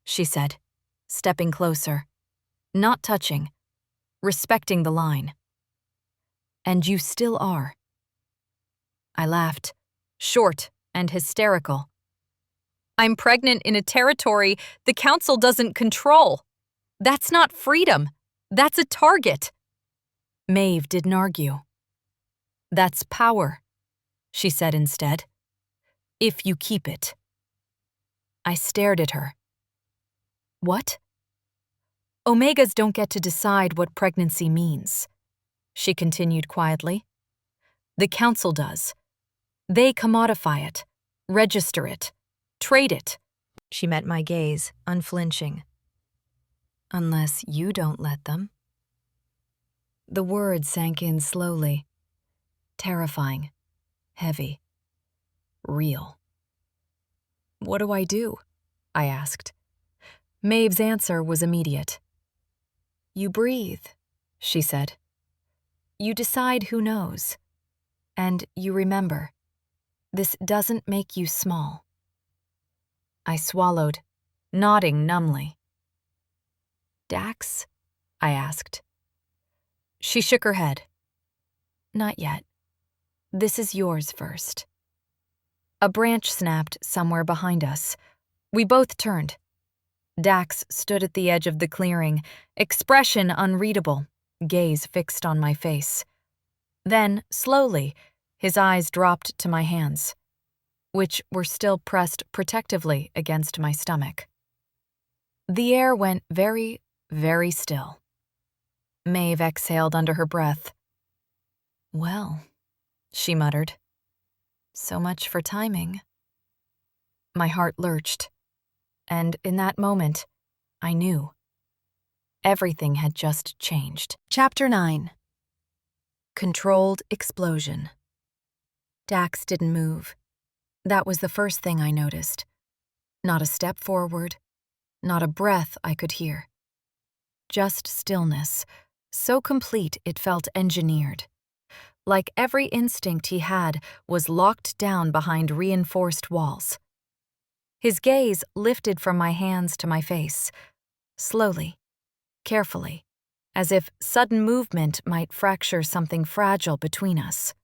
she said, stepping closer, not touching, respecting the line. "And you still are." I laughed, short and hysterical. "I'm pregnant in a territory the council doesn't control. That's not freedom. That's a target." Maeve didn't argue. "That's power," she said instead. "If you keep it." I stared at her. "What?" "Omegas don't get to decide what pregnancy means," she continued quietly. "The council does. They commodify it, register it, trade it." She met my gaze, unflinching. "Unless you don't let them." The words sank in slowly. Terrifying. Heavy. Real. "What do I do?" I asked. Maeve's answer was immediate. "You breathe," she said. "You decide who knows. And you remember, this doesn't make you small." I swallowed, nodding numbly. "Dax?" I asked. She shook her head. "Not yet. This is yours first." A branch snapped somewhere behind us. We both turned. Dax stood at the edge of the clearing, expression unreadable, gaze fixed on my face. Then, slowly, his eyes dropped to my hands, which were still pressed protectively against my stomach. The air went very, very still. Maeve exhaled under her breath. "Well," she muttered. "So much for timing." My heart lurched, and in that moment, I knew. Everything had just changed. Chapter 9. Controlled explosion. Dax didn't move. That was the first thing I noticed. Not a step forward, not a breath I could hear. Just stillness, so complete it felt engineered. Like every instinct he had was locked down behind reinforced walls. His gaze lifted from my hands to my face, slowly, carefully, as if sudden movement might fracture something fragile between us.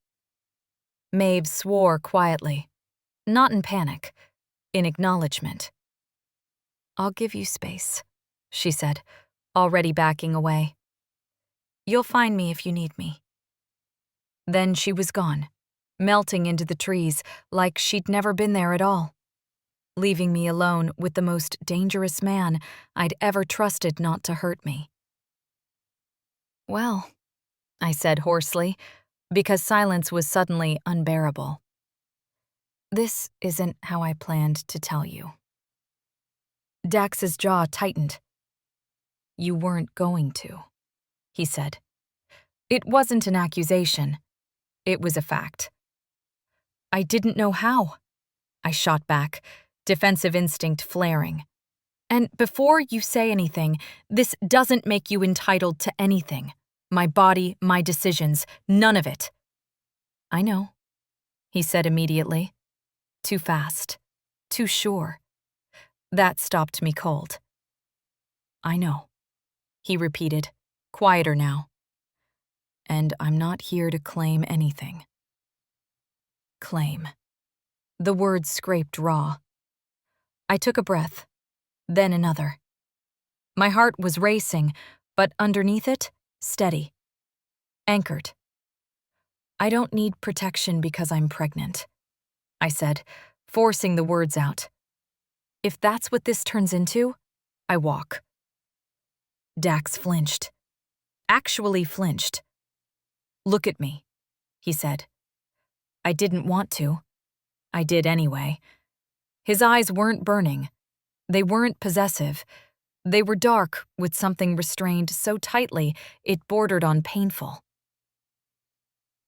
Maeve swore quietly, not in panic, in acknowledgement. "I'll give you space," she said, already backing away. "You'll find me if you need me." Then she was gone, melting into the trees like she'd never been there at all, leaving me alone with the most dangerous man I'd ever trusted not to hurt me. "Well," I said hoarsely, because silence was suddenly unbearable. "This isn't how I planned to tell you." Dax's jaw tightened. "You weren't going to," he said. It wasn't an accusation. It was a fact. "I didn't know how," I shot back, defensive instinct flaring. "And before you say anything, this doesn't make you entitled to anything. My body, my decisions, none of it." "I know," he said immediately. Too fast, too sure. That stopped me cold. "I know," he repeated, quieter now. "And I'm not here to claim anything." Claim. The words scraped raw. I took a breath, then another. My heart was racing, but underneath it, steady. Anchored. "I don't need protection because I'm pregnant," I said, forcing the words out. "If that's what this turns into, I walk." Dax flinched. Actually flinched. "Look at me," he said. I didn't want to. I did anyway. His eyes weren't burning. They weren't possessive. They were dark, with something restrained so tightly it bordered on painful.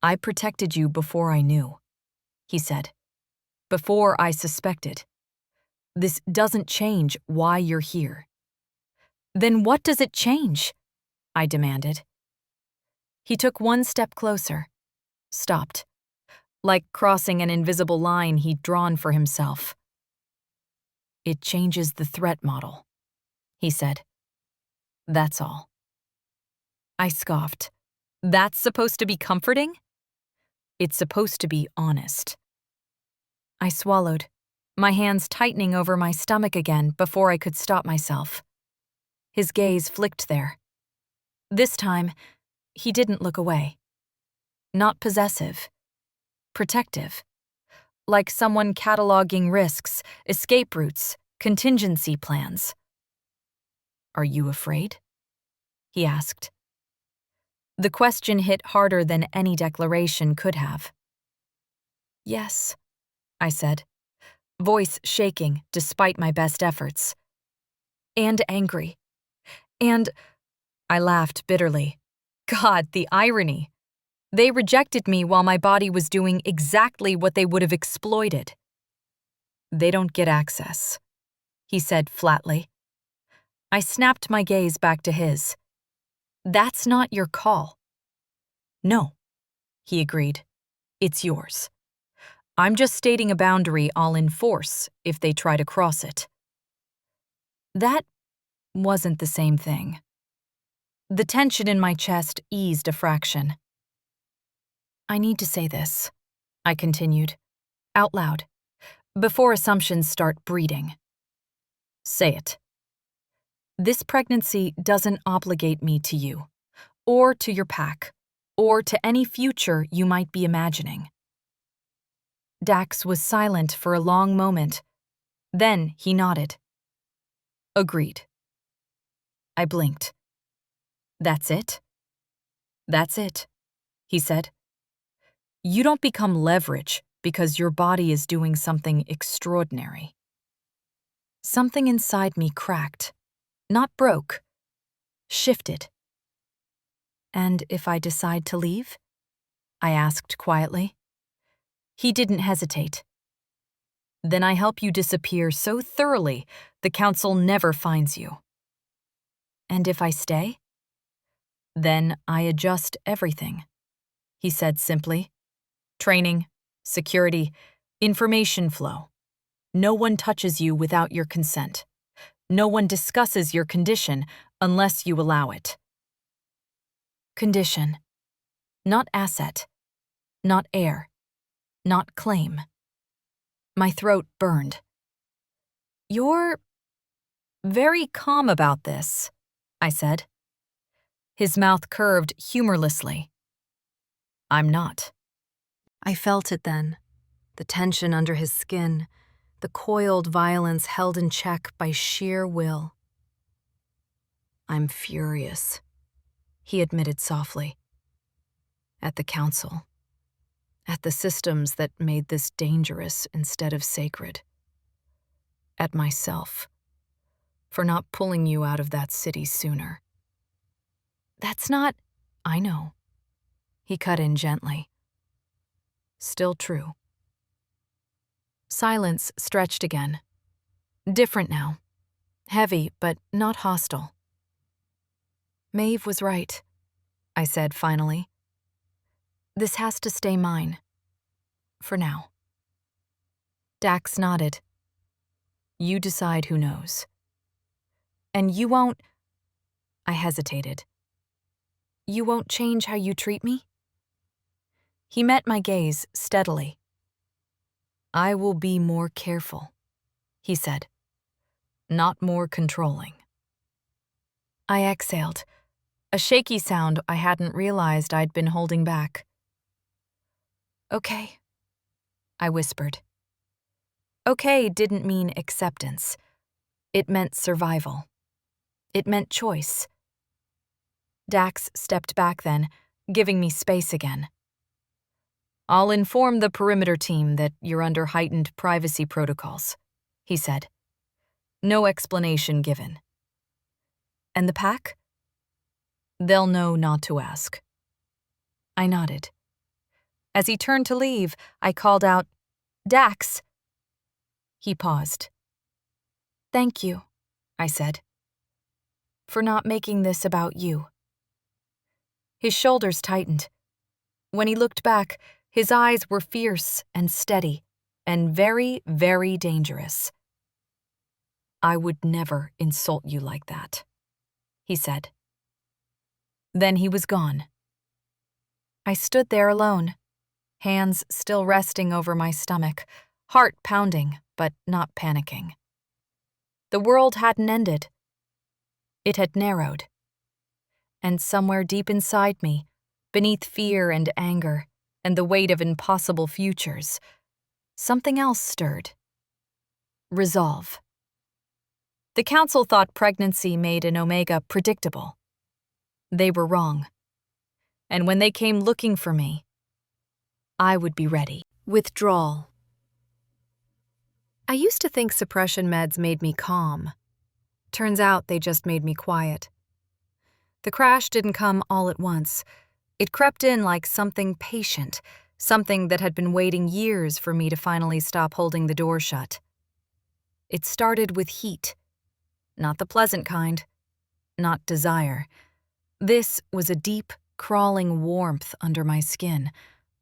"I protected you before I knew," he said. "Before I suspected. This doesn't change why you're here." "Then what does it change?" I demanded. He took one step closer, stopped, like crossing an invisible line he'd drawn for himself. "It changes the threat model," he said. "That's all." I scoffed. "That's supposed to be comforting?" "It's supposed to be honest." I swallowed, my hands tightening over my stomach again before I could stop myself. His gaze flicked there. This time, he didn't look away. Not possessive. Protective. Like someone cataloging risks, escape routes, contingency plans. "Are you afraid?" he asked. The question hit harder than any declaration could have. "Yes," I said, voice shaking despite my best efforts. "And angry. And—" I laughed bitterly. God, the irony. They rejected me while my body was doing exactly what they would have exploited. "They don't get access," he said flatly. I snapped my gaze back to his. "That's not your call." "No," he agreed. "It's yours. I'm just stating a boundary I'll enforce if they try to cross it." That wasn't the same thing. The tension in my chest eased a fraction. "I need to say this," I continued, out loud, before assumptions start breeding. "Say it." "This pregnancy doesn't obligate me to you. or to your pack, or to any future you might be imagining. Dax was silent for a long moment. Then he nodded. Agreed. I blinked. That's it? That's it, he said. You don't become leverage because your body is doing something extraordinary. Something inside me cracked, not broke, shifted. And if I decide to leave? I asked quietly. He didn't hesitate. Then I help you disappear so thoroughly the council never finds you. And if I stay? Then I adjust everything, he said simply. Training, security, information flow. No one touches you without your consent. No one discusses your condition unless you allow it. Condition. Not asset. Not heir. Not claim. My throat burned. You're very calm about this, I said. His mouth curved humorlessly. I'm not. I felt it then, the tension under his skin, the coiled violence held in check by sheer will. I'm furious, he admitted softly. At the council. At the systems that made this dangerous instead of sacred. At myself. For not pulling you out of that city sooner. That's not... I know. He cut in gently. Still true. Silence stretched again. Different now. Heavy, but not hostile. Maeve was right, I said finally. This has to stay mine. For now. Dax nodded. You decide who knows. And you won't... I hesitated. You won't change how you treat me? He met my gaze steadily. I will be more careful, he said. Not more controlling. I exhaled, a shaky sound I hadn't realized I'd been holding back. Okay, I whispered. Okay didn't mean acceptance. It meant survival. It meant choice. Dax stepped back then, giving me space again. I'll inform the perimeter team that you're under heightened privacy protocols, he said. No explanation given. And the pack? They'll know not to ask. I nodded. As he turned to leave, I called out, Dax! He paused. Thank you, I said, for not making this about you. His shoulders tightened. When he looked back, his eyes were fierce and steady, and very, very dangerous. I would never insult you like that, he said. Then he was gone. I stood there alone, hands still resting over my stomach, heart pounding, but not panicking. The world hadn't ended. It had narrowed. And somewhere deep inside me, beneath fear and anger, and the weight of impossible futures, something else stirred. Resolve. The council thought pregnancy made an Omega predictable. They were wrong. And when they came looking for me, I would be ready. Withdrawal. I used to think suppression meds made me calm. Turns out they just made me quiet. The crash didn't come all at once. It crept in like something patient, something that had been waiting years for me to finally stop holding the door shut. It started with heat. Not the pleasant kind. Not desire. This was a deep, crawling warmth under my skin,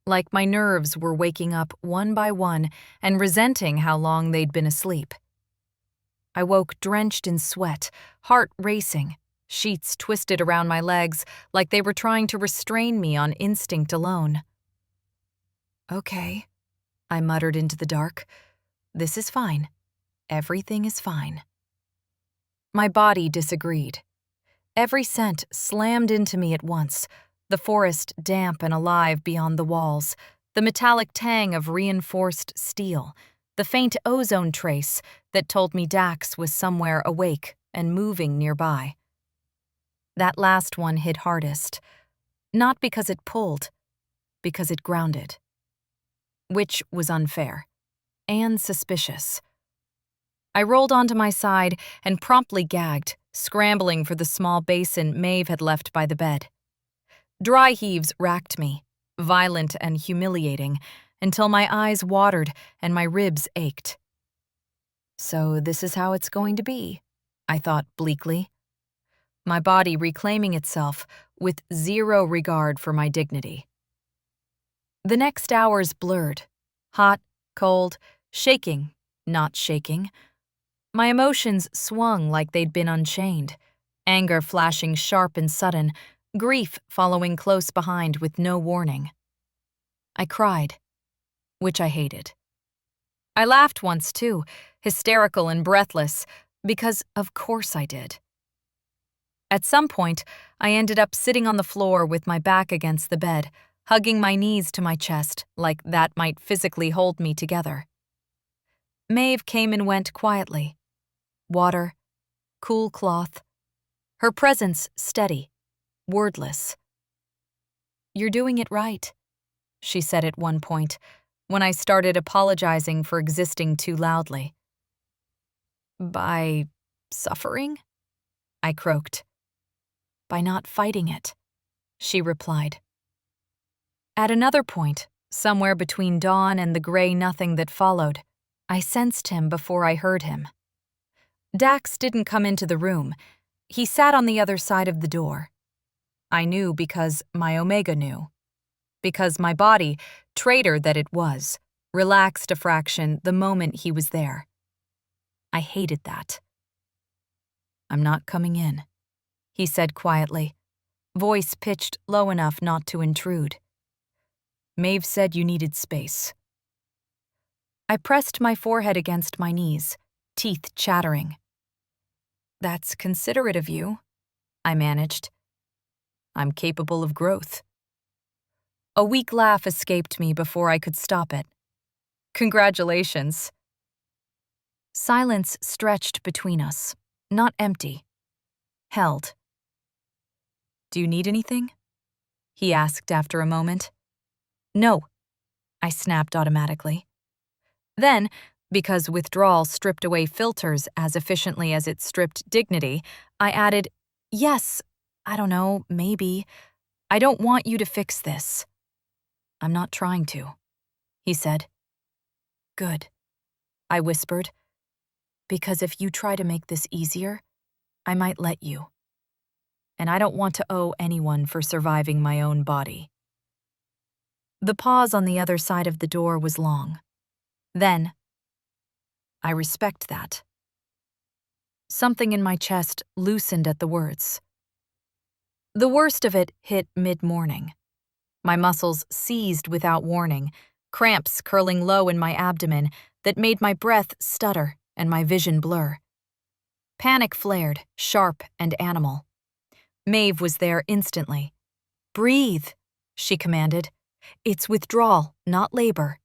like my nerves were waking up one by one and resenting how long they'd been asleep. I woke drenched in sweat, heart racing, sheets twisted around my legs like they were trying to restrain me on instinct alone. Okay, I muttered into the dark. This is fine. Everything is fine. My body disagreed. Every scent slammed into me at once, the forest damp and alive beyond the walls, the metallic tang of reinforced steel, the faint ozone trace that told me Dax was somewhere awake and moving nearby. That last one hit hardest, not because it pulled, because it grounded. Which was unfair and suspicious. I rolled onto my side and promptly gagged, scrambling for the small basin Maeve had left by the bed. Dry heaves racked me, violent and humiliating, until my eyes watered and my ribs ached. So this is how it's going to be, I thought bleakly. My body reclaiming itself with zero regard for my dignity. The next hours blurred, hot, cold, shaking, not shaking. My emotions swung like they'd been unchained, anger flashing sharp and sudden, grief following close behind with no warning. I cried, which I hated. I laughed once too, hysterical and breathless, because of course I did. At some point, I ended up sitting on the floor with my back against the bed, hugging my knees to my chest like that might physically hold me together. Maeve came and went quietly. Water, cool cloth, her presence steady, wordless. "You're doing it right," she said at one point, when I started apologizing for existing too loudly. "By suffering?" I croaked. "By not fighting it," she replied. At another point, somewhere between dawn and the gray nothing that followed, I sensed him before I heard him. Dax didn't come into the room. He sat on the other side of the door. I knew because my Omega knew. Because my body, traitor that it was, relaxed a fraction the moment he was there. I hated that. "I'm not coming in," he said quietly, voice pitched low enough not to intrude. "Maeve said you needed space." I pressed my forehead against my knees, teeth chattering. "That's considerate of you," I managed. "I'm capable of growth." A weak laugh escaped me before I could stop it. "Congratulations." Silence stretched between us, not empty. Held. "Do you need anything?" he asked after a moment. "No," I snapped automatically. Then, because withdrawal stripped away filters as efficiently as it stripped dignity, I added, "Yes, I don't know, maybe. I don't want you to fix this." "I'm not trying to," he said. "Good," I whispered, "because if you try to make this easier, I might let you. And I don't want to owe anyone for surviving my own body." The pause on the other side of the door was long. Then, "I respect that." Something in my chest loosened at the words. The worst of it hit mid-morning. My muscles seized without warning, cramps curling low in my abdomen that made my breath stutter and my vision blur. Panic flared, sharp and animal. Maeve was there instantly. "Breathe," she commanded. "It's withdrawal, not labor."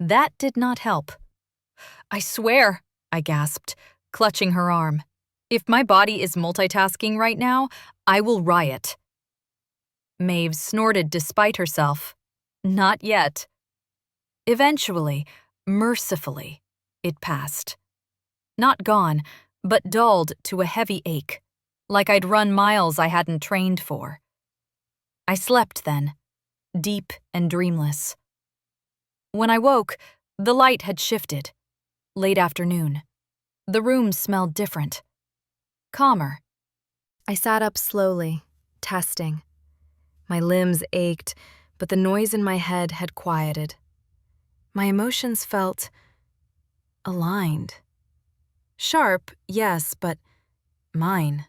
That did not help. "I swear," I gasped, clutching her arm. "If my body is multitasking right now, I will riot." Maeve snorted despite herself. "Not yet." Eventually, mercifully, it passed. Not gone, but dulled to a heavy ache, like I'd run miles I hadn't trained for. I slept then, deep and dreamless. When I woke, the light had shifted. Late afternoon. The room smelled different. Calmer. I sat up slowly, testing. My limbs ached, but the noise in my head had quieted. My emotions felt aligned. Sharp, yes, but mine.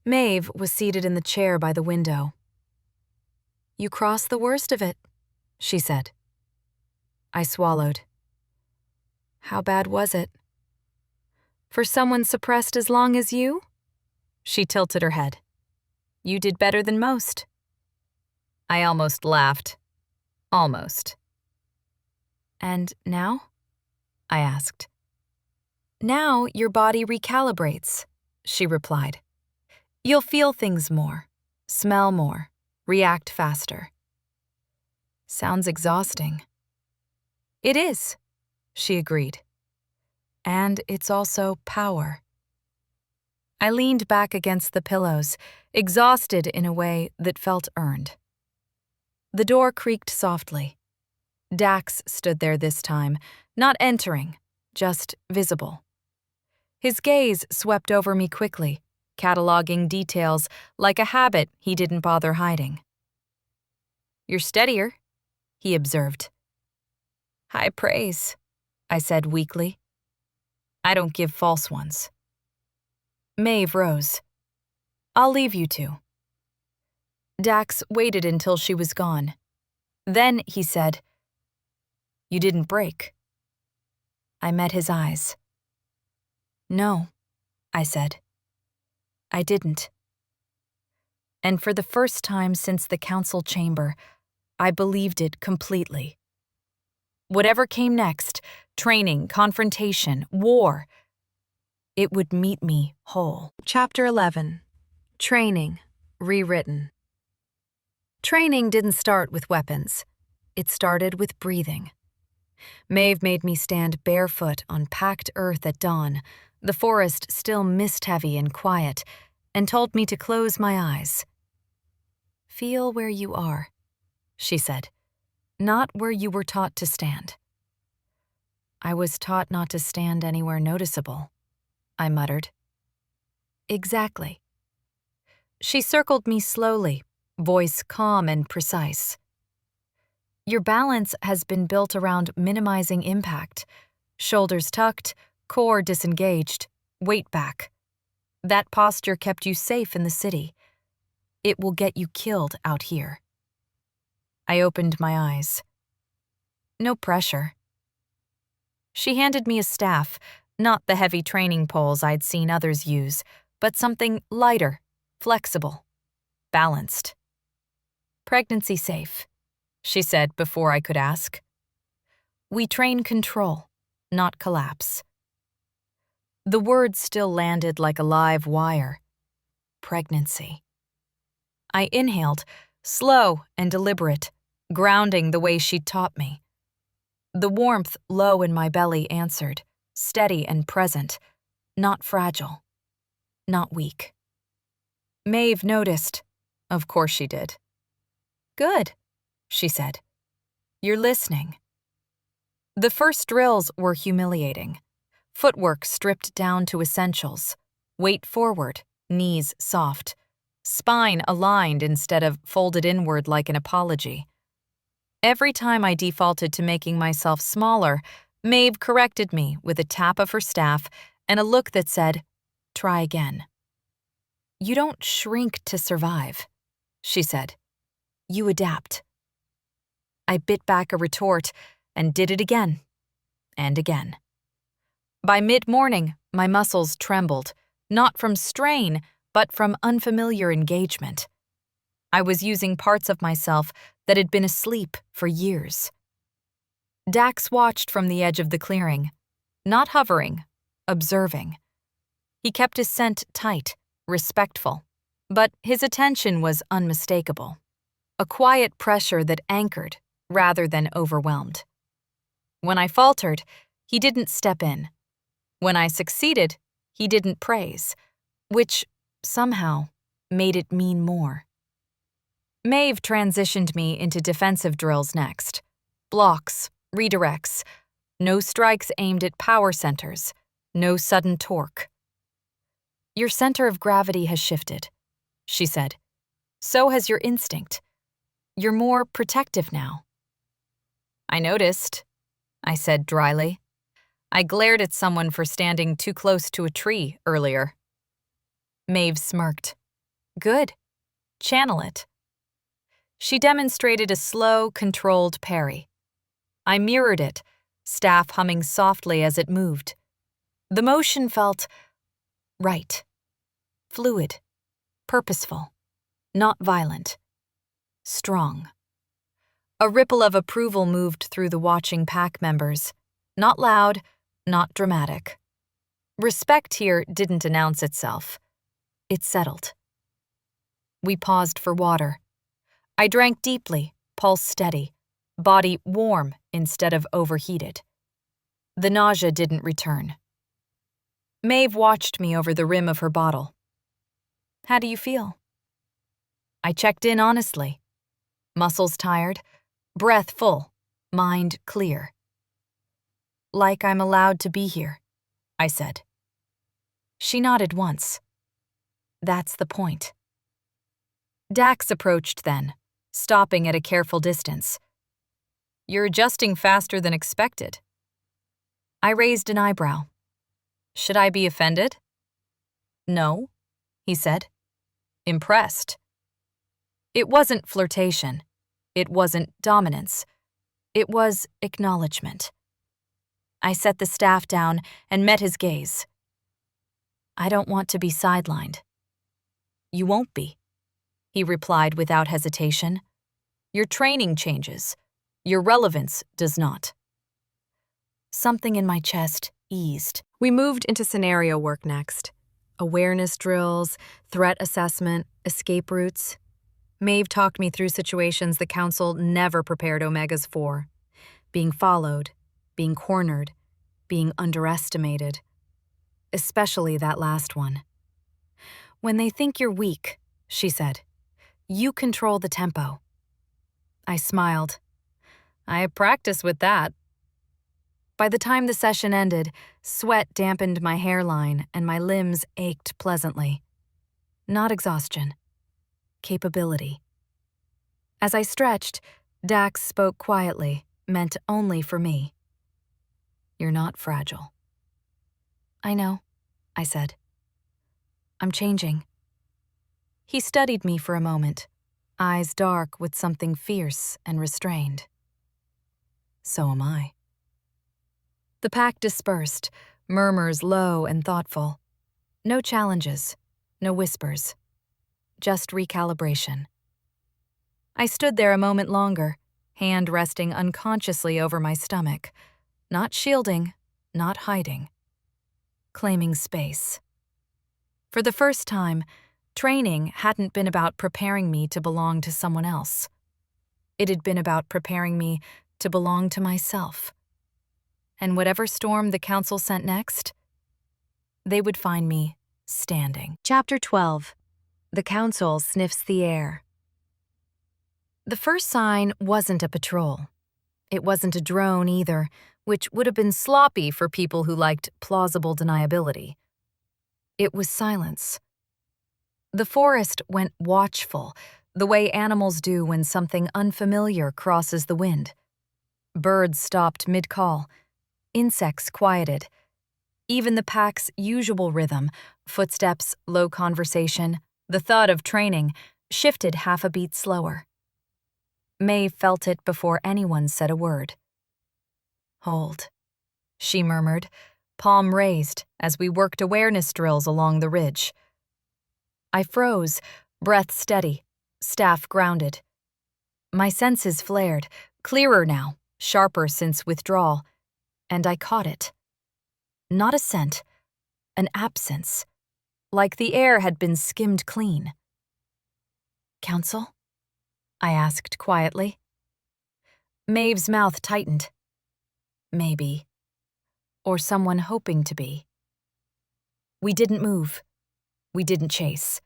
Maeve was seated in the chair by the window. "You crossed the worst of it," she said. I swallowed. "How bad was it?" "For someone suppressed as long as you?" She tilted her head. You did better than most. I almost laughed. Almost. And now? I asked. Now your body recalibrates, she replied. You'll feel things more, smell more, react faster. Sounds exhausting. It is, she agreed. And it's also power. I leaned back against the pillows, exhausted in a way that felt earned. The door creaked softly. Dax stood there this time, not entering, just visible. His gaze swept over me quickly, cataloging details like a habit he didn't bother hiding. You're steadier, he observed. High praise, I said weakly. I don't give false ones. Maeve rose. I'll leave you two. Dax waited until she was gone. Then he said, You didn't break. I met his eyes. No, I said. I didn't. And for the first time since the council chamber, I believed it completely. Whatever came next, training, confrontation, war, it would meet me whole. Chapter 11. Training, rewritten. Training didn't start with weapons. It started with breathing. Maeve made me stand barefoot on packed earth at dawn, the forest still mist-heavy and quiet, and told me to close my eyes. Feel where you are, she said, not where you were taught to stand. I was taught not to stand anywhere noticeable, I muttered. Exactly. She circled me slowly, voice calm and precise. Your balance has been built around minimizing impact. Shoulders tucked, core disengaged, weight back. That posture kept you safe in the city. It will get you killed out here. I opened my eyes. No pressure. She handed me a staff, not the heavy training poles I'd seen others use, but something lighter, flexible, balanced. Pregnancy safe, she said before I could ask. We train control, not collapse. The words still landed like a live wire. Pregnancy. I inhaled, slow and deliberate, grounding the way she'd taught me. The warmth low in my belly answered, steady and present, not fragile, not weak. Maeve noticed. Of course she did. Good, she said. You're listening. The first drills were humiliating. Footwork stripped down to essentials. Weight forward, knees soft. Spine aligned instead of folded inward like an apology. Every time I defaulted to making myself smaller, Maeve corrected me with a tap of her staff and a look that said, try again. You don't shrink to survive, she said. You adapt. I bit back a retort and did it again and again. By mid-morning, my muscles trembled, not from strain, but from unfamiliar engagement. I was using parts of myself that had been asleep for years. Dax watched from the edge of the clearing, not hovering, observing. He kept his scent tight, respectful, but his attention was unmistakable. A quiet pressure that anchored rather than overwhelmed. When I faltered, he didn't step in. When I succeeded, he didn't praise, which, somehow, made it mean more. Maeve transitioned me into defensive drills next. Blocks, redirects, no strikes aimed at power centers, no sudden torque. Your center of gravity has shifted, she said. So has your instinct. You're more protective now. I noticed, I said dryly. I glared at someone for standing too close to a tree earlier. Maeve smirked. Good. Channel it. She demonstrated a slow, controlled parry. I mirrored it, staff humming softly as it moved. The motion felt right. Fluid, purposeful, not violent, strong. A ripple of approval moved through the watching pack members. Not loud, not dramatic. Respect here didn't announce itself. It settled. We paused for water. I drank deeply, pulse steady, body warm instead of overheated. The nausea didn't return. Maeve watched me over the rim of her bottle. How do you feel? I checked in honestly. Muscles tired, breath full, mind clear. Like I'm allowed to be here, I said. She nodded once. That's the point. Dax approached then, stopping at a careful distance. You're adjusting faster than expected. I raised an eyebrow. Should I be offended? No, he said. Impressed. It wasn't flirtation. It wasn't dominance. It was acknowledgement. I set the staff down and met his gaze. I don't want to be sidelined. You won't be, he replied without hesitation. Your training changes. Your relevance does not. Something in my chest eased. We moved into scenario work next. Awareness drills, threat assessment, escape routes. Maeve talked me through situations the Council never prepared Omegas for. Being followed, being cornered, being underestimated. Especially that last one. When they think you're weak, she said, you control the tempo. I smiled. I have practice with that. By the time the session ended, sweat dampened my hairline and my limbs ached pleasantly. Not exhaustion. Capability. As I stretched, Dax spoke quietly, meant only for me. You're not fragile. I know, I said. I'm changing. He studied me for a moment, eyes dark with something fierce and restrained. So am I. The pack dispersed, murmurs low and thoughtful. No challenges, no whispers. Just recalibration. I stood there a moment longer, hand resting unconsciously over my stomach. Not shielding, not hiding. Claiming space. For the first time, training hadn't been about preparing me to belong to someone else. It had been about preparing me to belong to myself. And whatever storm the Council sent next, they would find me standing. Chapter 12. The Council Sniffs the Air. The first sign wasn't a patrol. It wasn't a drone either, which would have been sloppy for people who liked plausible deniability. It was silence. The forest went watchful, the way animals do when something unfamiliar crosses the wind. Birds stopped mid-call. Insects quieted. Even the pack's usual rhythm, footsteps, low conversation, the thud of training, shifted half a beat slower. Maeve felt it before anyone said a word. Hold, she murmured, palm raised as we worked awareness drills along the ridge. I froze, breath steady, staff grounded. My senses flared, clearer now, sharper since withdrawal, and I caught it. Not a scent, an absence, like the air had been skimmed clean. Council? I asked quietly. Maeve's mouth tightened. Maybe. Or someone hoping to be. We didn't move. We didn't chase.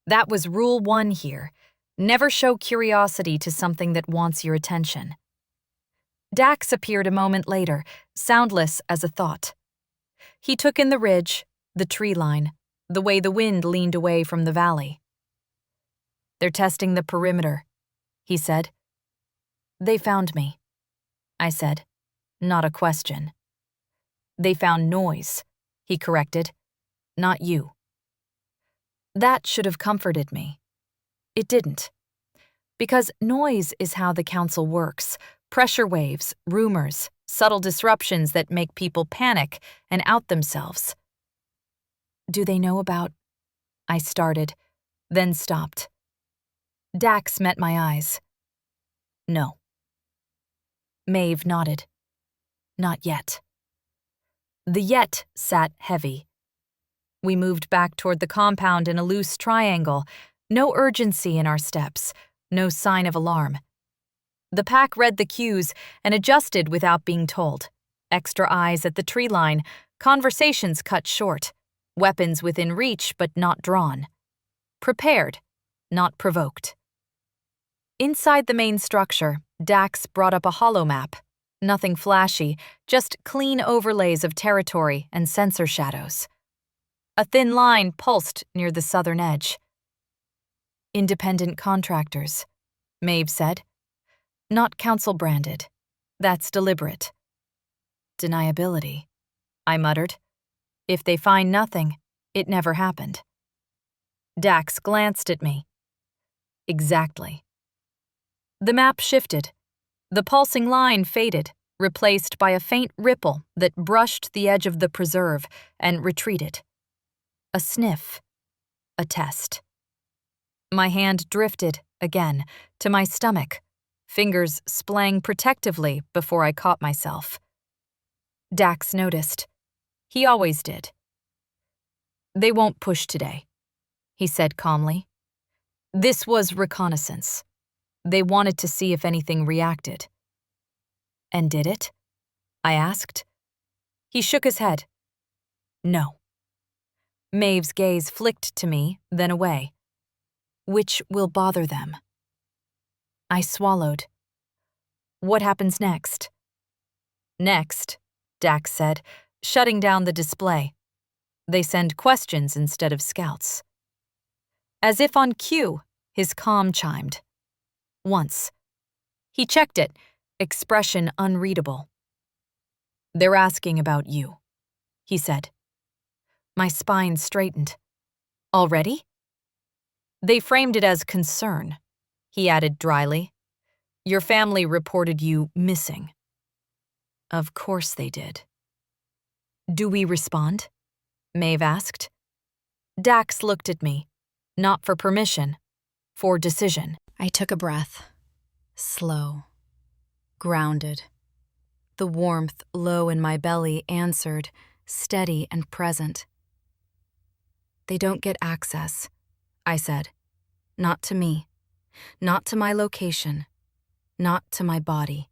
That was rule 1 here. Never show curiosity to something that wants your attention. Dax appeared a moment later, soundless as a thought. He took in the ridge, the tree line, the way the wind leaned away from the valley. They're testing the perimeter, he said. They found me, I said, not a question. They found noise, he corrected, not you. That should have comforted me. It didn't. Because noise is how the Council works. Pressure waves, rumors, subtle disruptions that make people panic and out themselves. Do they know about? I started, then stopped. Dax met my eyes. No. Maeve nodded. Not yet. The yet sat heavy. We moved back toward the compound in a loose triangle, no urgency in our steps, no sign of alarm. The pack read the cues and adjusted without being told. Extra eyes at the tree line, conversations cut short, weapons within reach but not drawn. Prepared, not provoked. Inside the main structure, Dax brought up a holo map. Nothing flashy, just clean overlays of territory and sensor shadows. A thin line pulsed near the southern edge. Independent contractors, Maeve said. Not council-branded. That's deliberate. Deniability, I muttered. If they find nothing, it never happened. Dax glanced at me. Exactly. The map shifted. The pulsing line faded, replaced by a faint ripple that brushed the edge of the preserve and retreated. A sniff. A test. My hand drifted, again, to my stomach, fingers splaying protectively before I caught myself. Dax noticed. He always did. They won't push today, he said calmly. This was reconnaissance. They wanted to see if anything reacted. And did it? I asked. He shook his head. No. Maeve's gaze flicked to me, then away. Which will bother them. I swallowed. What happens next? Next, Dax said, shutting down the display. They send questions instead of scouts. As if on cue, his comm chimed. Once. He checked it, expression unreadable. They're asking about you, he said. My spine straightened. Already? They framed it as concern, he added dryly. Your family reported you missing. Of course they did. Do we respond? Maeve asked. Dax looked at me, not for permission, for decision. I took a breath. Slow. Grounded. The warmth low in my belly answered, steady and present. They don't get access, I said. Not to me. Not to my location. Not to my body.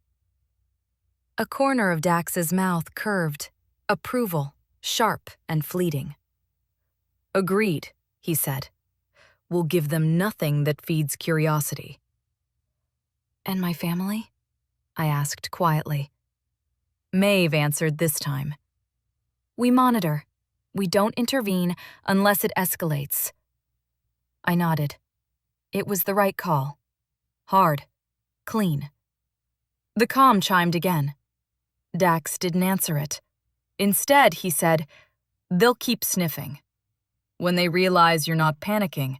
A corner of Dax's mouth curved, approval, sharp and fleeting. Agreed, he said. We'll give them nothing that feeds curiosity. And my family? I asked quietly. Maeve answered this time. We monitor. We don't intervene unless it escalates. I nodded. It was the right call. Hard. Clean. The comm chimed again. Dax didn't answer it. Instead, he said, they'll keep sniffing. When they realize you're not panicking,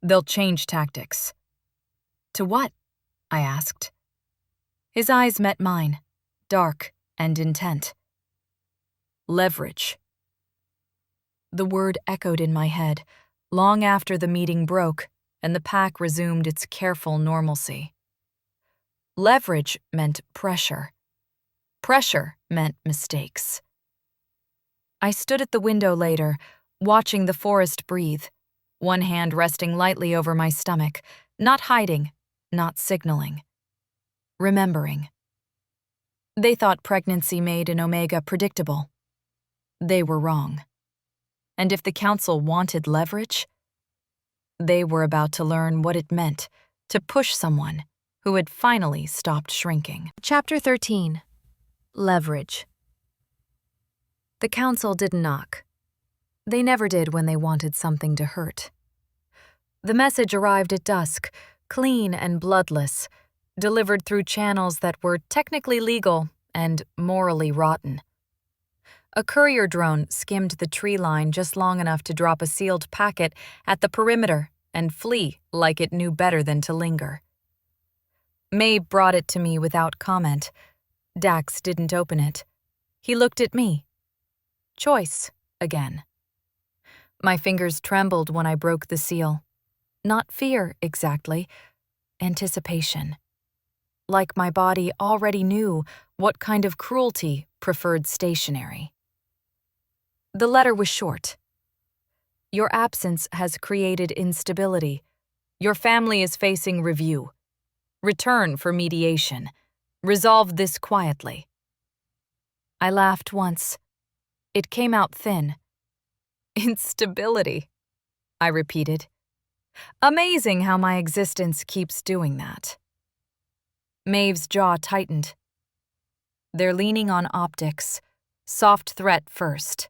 they'll change tactics. To what? I asked. His eyes met mine, dark and intent. Leverage. The word echoed in my head, long after the meeting broke and the pack resumed its careful normalcy. Leverage meant pressure. Pressure meant mistakes. I stood at the window later, watching the forest breathe, one hand resting lightly over my stomach, not hiding, not signaling. Remembering. They thought pregnancy made an Omega predictable. They were wrong. And if the council wanted leverage, they were about to learn what it meant to push someone who had finally stopped shrinking. Chapter 13. Leverage. The council didn't knock. They never did when they wanted something to hurt. The message arrived at dusk, clean and bloodless, delivered through channels that were technically legal and morally rotten. A courier drone skimmed the tree line just long enough to drop a sealed packet at the perimeter and flee like it knew better than to linger. Maeve brought it to me without comment. Dax didn't open it. He looked at me. Choice, again. My fingers trembled when I broke the seal. Not fear, exactly. Anticipation. Like my body already knew what kind of cruelty preferred stationary. The letter was short. Your absence has created instability. Your family is facing review. Return for mediation. Resolve this quietly. I laughed once. It came out thin. Instability, I repeated. Amazing how my existence keeps doing that. Maeve's jaw tightened. They're leaning on optics. Soft threat first.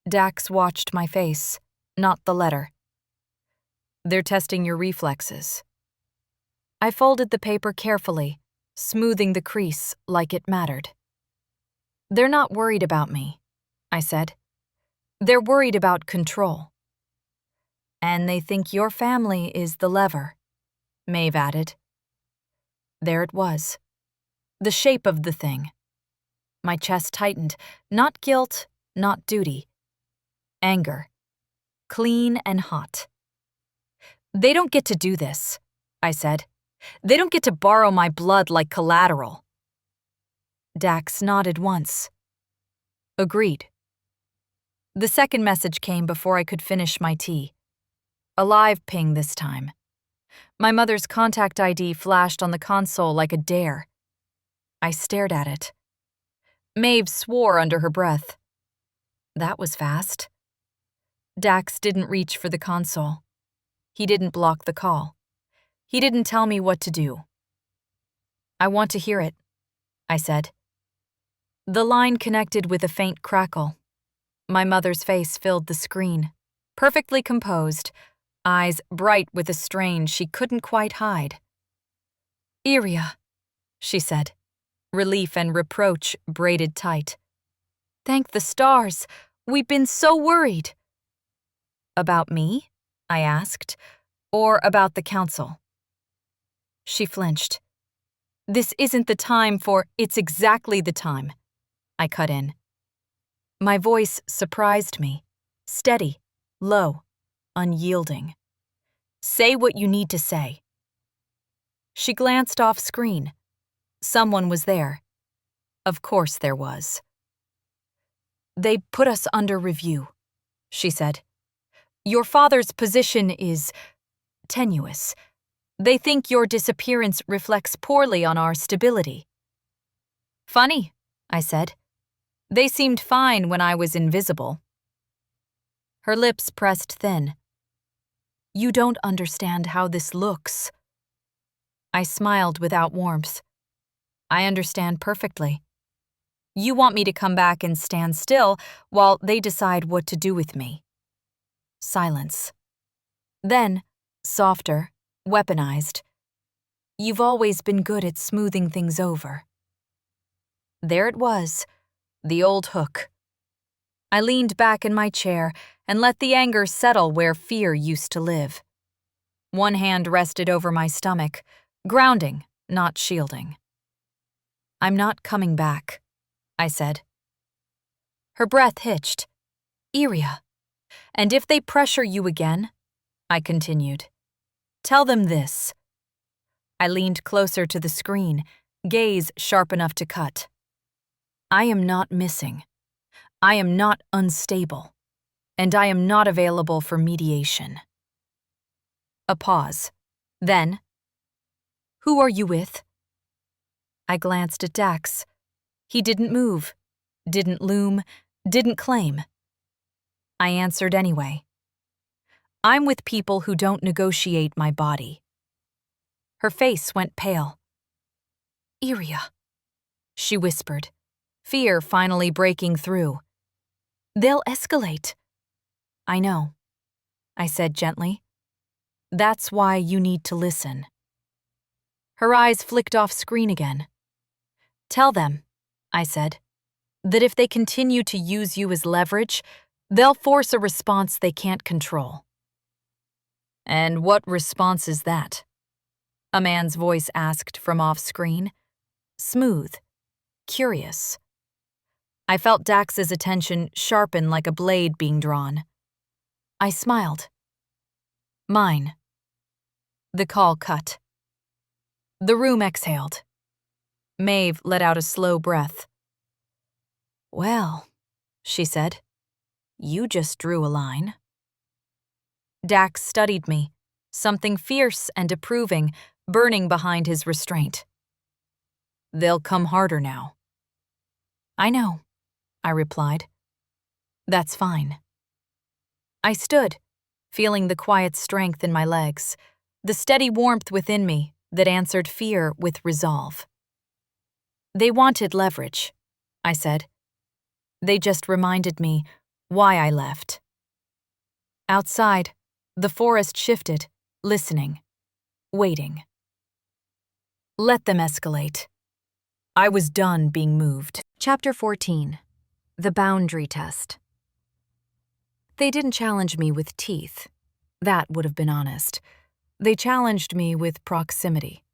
Dax watched my face, not the letter. They're testing your reflexes. I folded the paper carefully, smoothing the crease like it mattered. They're not worried about me, I said. They're worried about control. And they think your family is the lever, Maeve added. There it was. The shape of the thing. My chest tightened. Not guilt, not duty. Anger. Clean and hot. They don't get to do this, I said. They don't get to borrow my blood like collateral. Dax nodded once. Agreed. The second message came before I could finish my tea. A live ping this time. My mother's contact ID flashed on the console like a dare. I stared at it. Maeve swore under her breath. That was fast. Dax didn't reach for the console. He didn't block the call. He didn't tell me what to do. I want to hear it, I said. The line connected with a faint crackle. My mother's face filled the screen, perfectly composed, eyes bright with a strain she couldn't quite hide. Iria, she said, relief and reproach braided tight. Thank the stars, we've been so worried. About me? I asked, or about the council? She flinched. This isn't the time for it's exactly the time, I cut in. My voice surprised me, steady, low, unyielding. Say what you need to say. She glanced off screen. Someone was there. Of course there was. They put us under review, she said. Your father's position is tenuous. They think your disappearance reflects poorly on our stability. Funny, I said. They seemed fine when I was invisible. Her lips pressed thin. You don't understand how this looks. I smiled without warmth. I understand perfectly. You want me to come back and stand still while they decide what to do with me. Silence. Then, softer, weaponized. You've always been good at smoothing things over. There it was, the old hook. I leaned back in my chair and let the anger settle where fear used to live. One hand rested over my stomach, grounding, not shielding. I'm not coming back, I said. Her breath hitched. Iria. And if they pressure you again, I continued, tell them this. I leaned closer to the screen, gaze sharp enough to cut. I am not missing. I am not unstable. And I am not available for mediation. A pause. Then, who are you with? I glanced at Dax. He didn't move, didn't loom, didn't claim. I answered anyway. I'm with people who don't negotiate my body. Her face went pale. Iria, she whispered, fear finally breaking through. They'll escalate. I know, I said gently. That's why you need to listen. Her eyes flicked off screen again. Tell them, I said, that if they continue to use you as leverage, they'll force a response they can't control. And what response is that? A man's voice asked from off-screen. Smooth, curious. I felt Dax's attention sharpen like a blade being drawn. I smiled. Mine. The call cut. The room exhaled. Maeve let out a slow breath. Well, she said, you just drew a line. Dax studied me, something fierce and approving burning behind his restraint. They'll come harder now. I know, I replied. That's fine. I stood, feeling the quiet strength in my legs, the steady warmth within me that answered fear with resolve. They wanted leverage, I said. They just reminded me why I left. Outside, the forest shifted, listening, waiting. Let them escalate. I was done being moved. Chapter 14. The Boundary Test. They didn't challenge me with teeth. That would have been honest. They challenged me with proximity.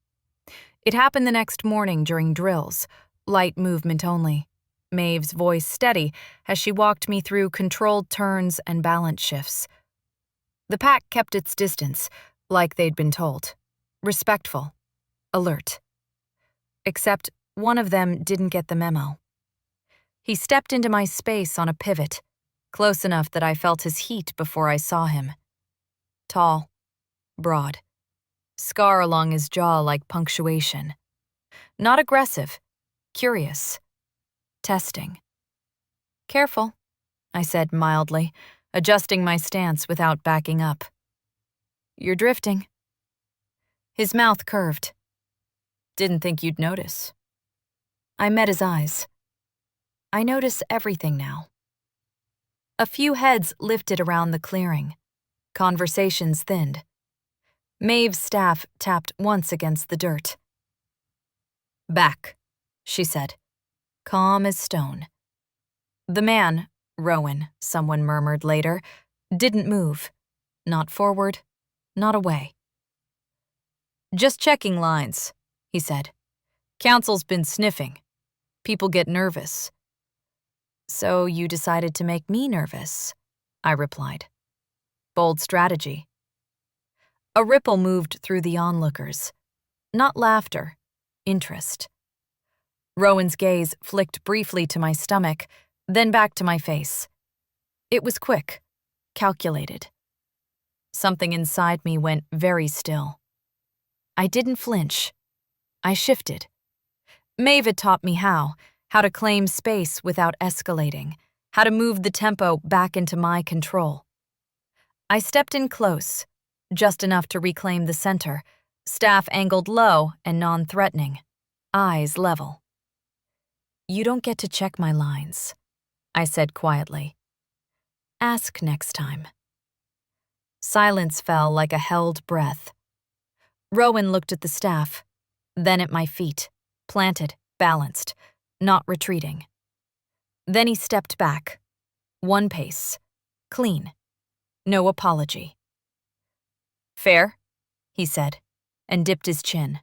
It happened the next morning during drills, light movement only. Maeve's voice steady as she walked me through controlled turns and balance shifts. The pack kept its distance, like they'd been told. Respectful. Alert. Except one of them didn't get the memo. He stepped into my space on a pivot, close enough that I felt his heat before I saw him. Tall, broad, scar along his jaw like punctuation. Not aggressive, curious, testing. Careful, I said mildly, adjusting my stance without backing up. You're drifting. His mouth curved. Didn't think you'd notice. I met his eyes. I notice everything now. A few heads lifted around the clearing. Conversations thinned. Maeve's staff tapped once against the dirt. Back, she said, calm as stone. The man, Rowan, someone murmured later, didn't move. Not forward, not away. Just checking lines, he said. Council's been sniffing. People get nervous. So you decided to make me nervous, I replied. Bold strategy. A ripple moved through the onlookers. Not laughter, interest. Rowan's gaze flicked briefly to my stomach, then back to my face. It was quick, calculated. Something inside me went very still. I didn't flinch. I shifted. Maeve had taught me how to claim space without escalating, how to move the tempo back into my control. I stepped in close, just enough to reclaim the center, staff angled low and non-threatening, eyes level. You don't get to check my lines, I said quietly. Ask next time. Silence fell like a held breath. Rowan looked at the staff, then at my feet, planted, balanced, not retreating. Then he stepped back, one pace, clean, no apology. Fair, he said, and dipped his chin.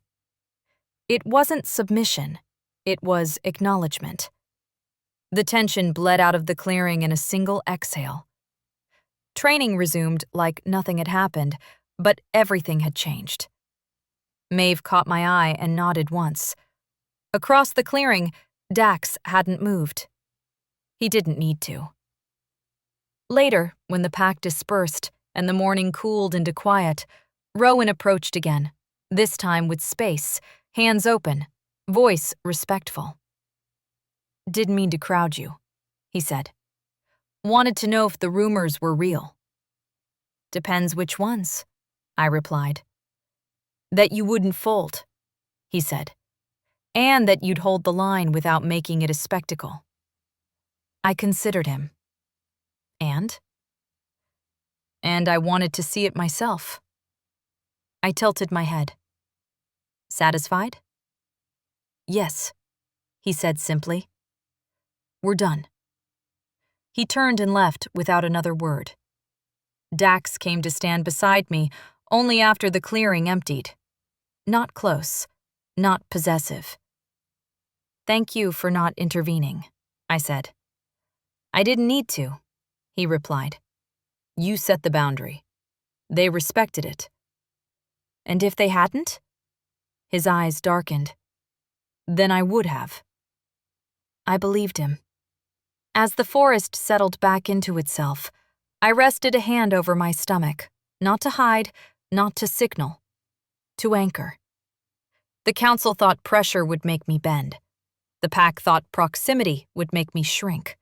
It wasn't submission, it was acknowledgement. The tension bled out of the clearing in a single exhale. Training resumed like nothing had happened, but everything had changed. Maeve caught my eye and nodded once. Across the clearing, Dax hadn't moved. He didn't need to. Later, when the pack dispersed and the morning cooled into quiet, Rowan approached again, this time with space, hands open, voice respectful. Didn't mean to crowd you, he said. Wanted to know if the rumors were real. Depends which ones, I replied. That you wouldn't fold, he said, and that you'd hold the line without making it a spectacle. I considered him. And I wanted to see it myself. I tilted my head. Satisfied? Yes, he said simply. We're done. He turned and left without another word. Dax came to stand beside me only after the clearing emptied. Not close, not possessive. Thank you for not intervening, I said. I didn't need to, he replied. You set the boundary. They respected it. And if they hadn't? His eyes darkened. Then I would have. I believed him. As the forest settled back into itself, I rested a hand over my stomach, not to hide, not to signal, to anchor. The council thought pressure would make me bend. The pack thought proximity would make me shrink.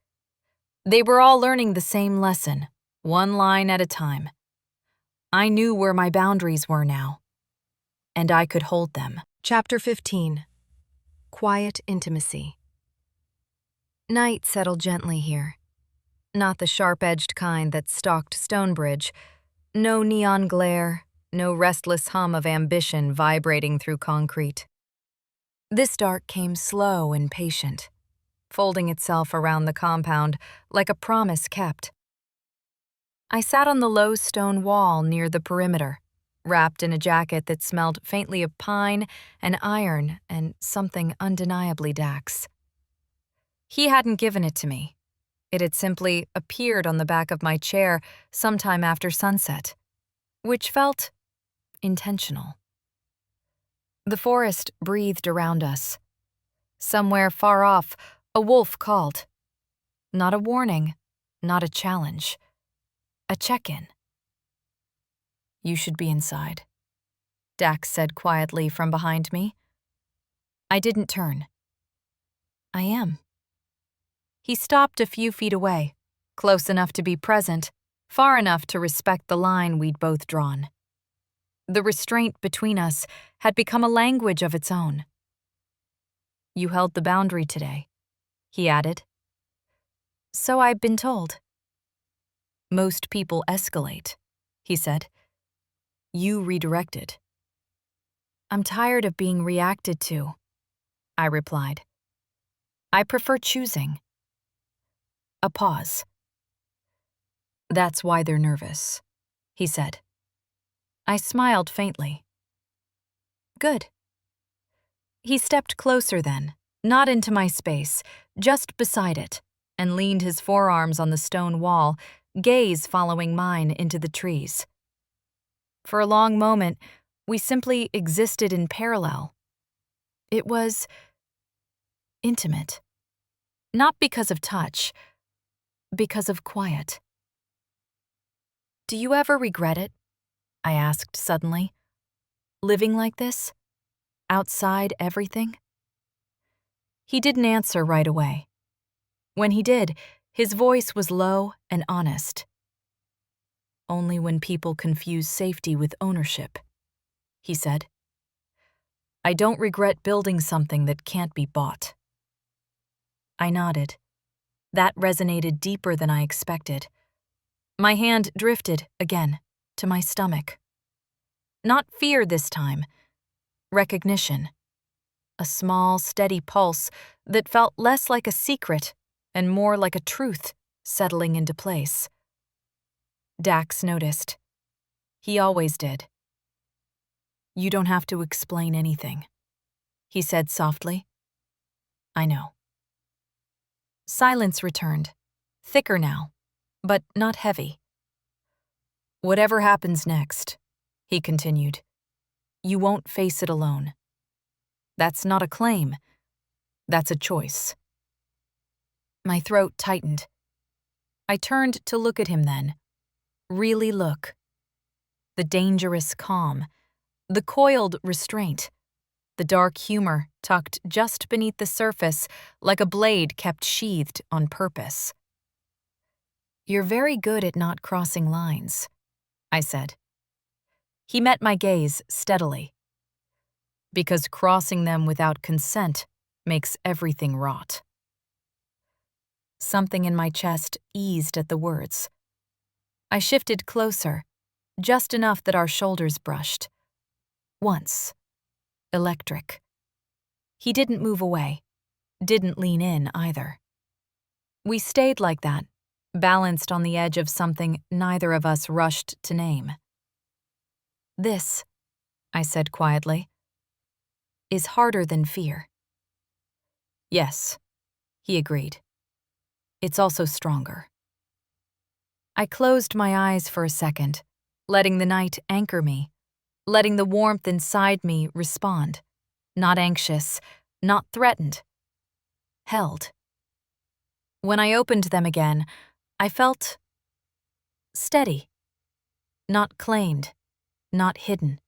They were all learning the same lesson, one line at a time. I knew where my boundaries were now, and I could hold them. Chapter 15. Quiet Intimacy. Night settled gently here. Not the sharp-edged kind that stalked Stonebridge. No neon glare, no restless hum of ambition vibrating through concrete. This dark came slow and patient, folding itself around the compound like a promise kept. I sat on the low stone wall near the perimeter, wrapped in a jacket that smelled faintly of pine and iron and something undeniably Dax. He hadn't given it to me. It had simply appeared on the back of my chair sometime after sunset, which felt intentional. The forest breathed around us. Somewhere far off, a wolf called. Not a warning, not a challenge. A check-in. You should be inside, Dax said quietly from behind me. I didn't turn. I am. He stopped a few feet away, close enough to be present, far enough to respect the line we'd both drawn. The restraint between us had become a language of its own. You held the boundary today, he added. So I've been told. Most people escalate, he said. You redirected. I'm tired of being reacted to, I replied. I prefer choosing. A pause. That's why they're nervous, he said. I smiled faintly. Good. He stepped closer then, not into my space, just beside it, and leaned his forearms on the stone wall, gaze following mine into the trees. For a long moment, we simply existed in parallel. It was intimate. Not because of touch, because of quiet. Do you ever regret it? I asked suddenly. Living like this? Outside everything? He didn't answer right away. When he did, his voice was low and honest. Only when people confuse safety with ownership, he said. I don't regret building something that can't be bought. I nodded. That resonated deeper than I expected. My hand drifted, again, to my stomach. Not fear this time. Recognition. A small, steady pulse that felt less like a secret and more like a truth settling into place. Dax noticed. He always did. You don't have to explain anything, he said softly. I know. Silence returned, thicker now, but not heavy. Whatever happens next, he continued, you won't face it alone. That's not a claim. That's a choice. My throat tightened. I turned to look at him then. Really look. The dangerous calm, the coiled restraint, the dark humor tucked just beneath the surface like a blade kept sheathed on purpose. You're very good at not crossing lines, I said. He met my gaze steadily. Because crossing them without consent makes everything rot. Something in my chest eased at the words. I shifted closer, just enough that our shoulders brushed. Once. Electric. He didn't move away, didn't lean in either. We stayed like that, balanced on the edge of something neither of us rushed to name. This, I said quietly, is harder than fear. Yes, he agreed. It's also stronger. I closed my eyes for a second, letting the night anchor me, letting the warmth inside me respond. Not anxious, not threatened. Held. When I opened them again, I felt steady. Not claimed, not hidden.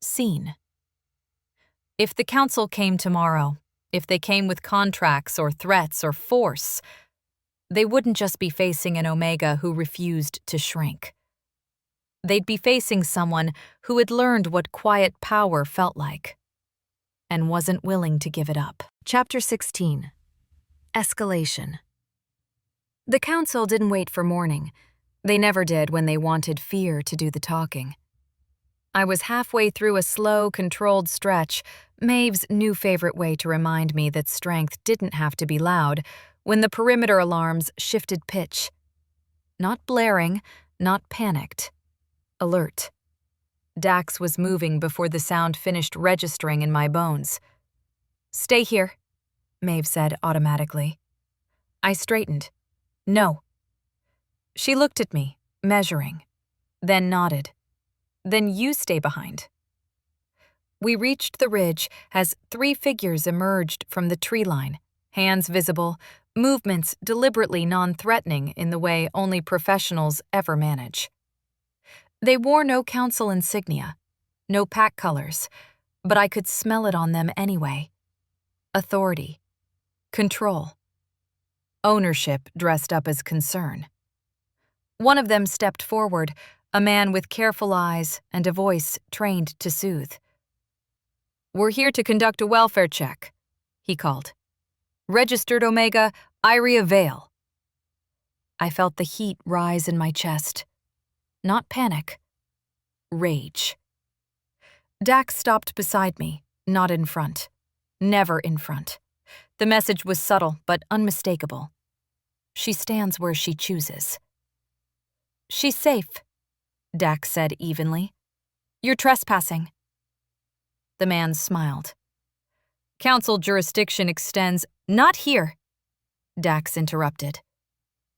Seen. If the council came tomorrow, if they came with contracts or threats or force, they wouldn't just be facing an Omega who refused to shrink. They'd be facing someone who had learned what quiet power felt like and wasn't willing to give it up. Chapter 16. Escalation. The council didn't wait for morning. They never did when they wanted fear to do the talking. I was halfway through a slow, controlled stretch, Maeve's new favorite way to remind me that strength didn't have to be loud, when the perimeter alarms shifted pitch. Not blaring, not panicked. Alert. Dax was moving before the sound finished registering in my bones. "Stay here," Maeve said automatically. I straightened. "No." She looked at me, measuring, then nodded. "Then you stay behind." We reached the ridge as 3 figures emerged from the tree line, hands visible, movements deliberately non-threatening in the way only professionals ever manage. They wore no council insignia, no pack colors, but I could smell it on them anyway. Authority. Control. Ownership dressed up as concern. One of them stepped forward, a man with careful eyes and a voice trained to soothe. "We're here to conduct a welfare check," he called. "Registered Omega, Iria Vale." I felt the heat rise in my chest. Not panic. Rage. Dax stopped beside me, not in front. Never in front. The message was subtle but unmistakable. She stands where she chooses. "She's safe," Dax said evenly. "You're trespassing." The man smiled. "Council jurisdiction extends—" "Not here," Dax interrupted.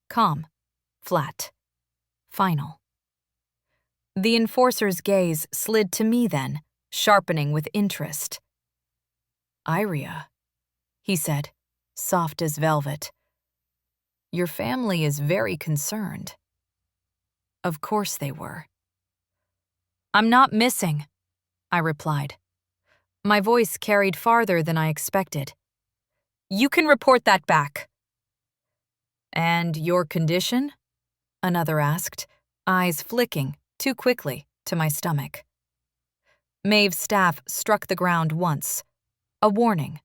Calm. Flat. Final. The enforcer's gaze slid to me then, sharpening with interest. "Iria," he said, soft as velvet. "Your family is very concerned." Of course they were. "I'm not missing," I replied. My voice carried farther than I expected. "You can report that back." "And your condition?" another asked, eyes flicking, too quickly, to my stomach. Maeve's staff struck the ground once. A warning.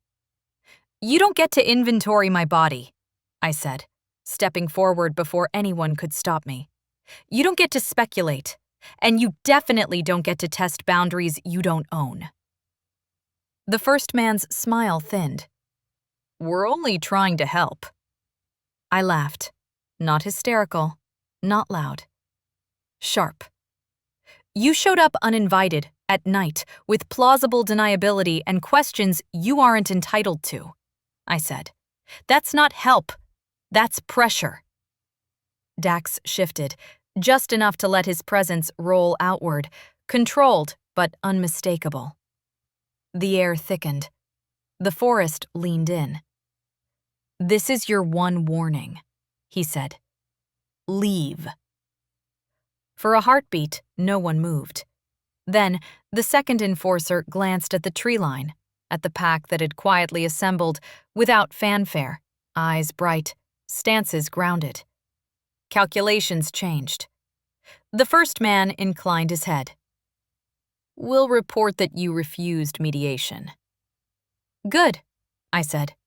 "You don't get to inventory my body," I said, stepping forward before anyone could stop me. "You don't get to speculate, and you definitely don't get to test boundaries you don't own." The first man's smile thinned. "We're only trying to help." I laughed. Not hysterical, not loud. Sharp. "You showed up uninvited, at night, with plausible deniability and questions you aren't entitled to," I said. "That's not help. That's pressure." Dax shifted, just enough to let his presence roll outward, controlled but unmistakable. The air thickened. The forest leaned in. "This is your one warning," he said. "Leave." For a heartbeat, no one moved. Then, the second enforcer glanced at the tree line, at the pack that had quietly assembled, without fanfare, eyes bright, stances grounded. Calculations changed. The first man inclined his head. "We'll report that you refused mediation." "Good," I said.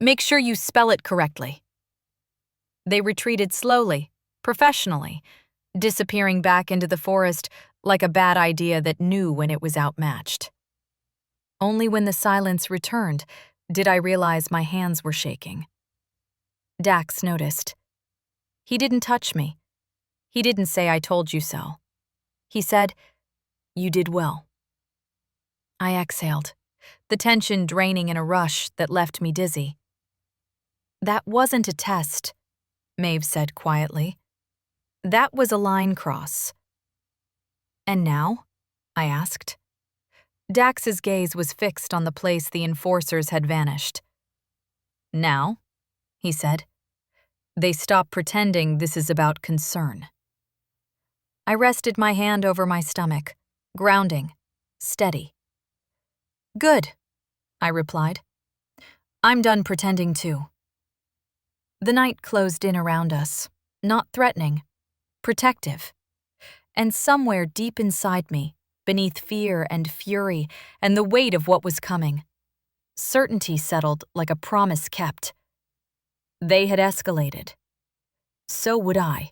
"Make sure you spell it correctly." They retreated slowly, professionally, disappearing back into the forest like a bad idea that knew when it was outmatched. Only when the silence returned did I realize my hands were shaking. Dax noticed. He didn't touch me. He didn't say "I told you so." He said, "You did well." I exhaled, the tension draining in a rush that left me dizzy. "That wasn't a test," Maeve said quietly. That was a line cross. And now? I asked. Dax's gaze was fixed on the place the enforcers had vanished. Now, he said, they stop pretending this is about concern. I rested my hand over my stomach, grounding, steady. Good, I replied. I'm done pretending too. The night closed in around us, not threatening, protective. And somewhere deep inside me, beneath fear and fury and the weight of what was coming, certainty settled like a promise kept. They had escalated. So would I.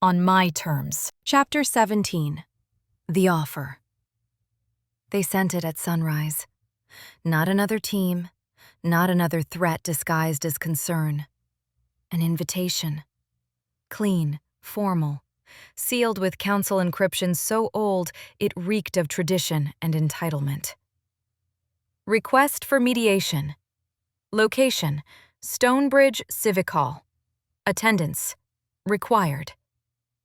On my terms. Chapter 17. The Offer. They sent it at sunrise. Not another team, not another threat disguised as concern. An invitation. Clean, formal, sealed with council encryption so old it reeked of tradition and entitlement. Request for mediation. Location, Stonebridge Civic Hall. Attendance, required.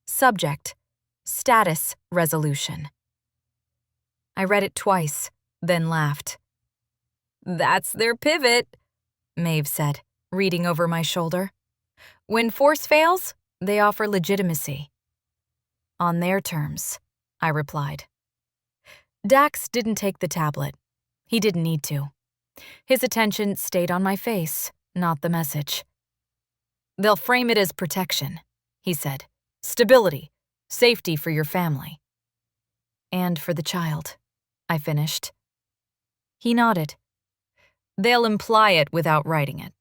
Subject, status resolution. I read it twice, then laughed. That's their pivot, Maeve said, reading over my shoulder. When force fails, they offer legitimacy. On their terms, I replied. Dax didn't take the tablet. He didn't need to. His attention stayed on my face, not the message. They'll frame it as protection, he said. Stability, safety for your family. And for the child, I finished. He nodded. They'll imply it without writing it.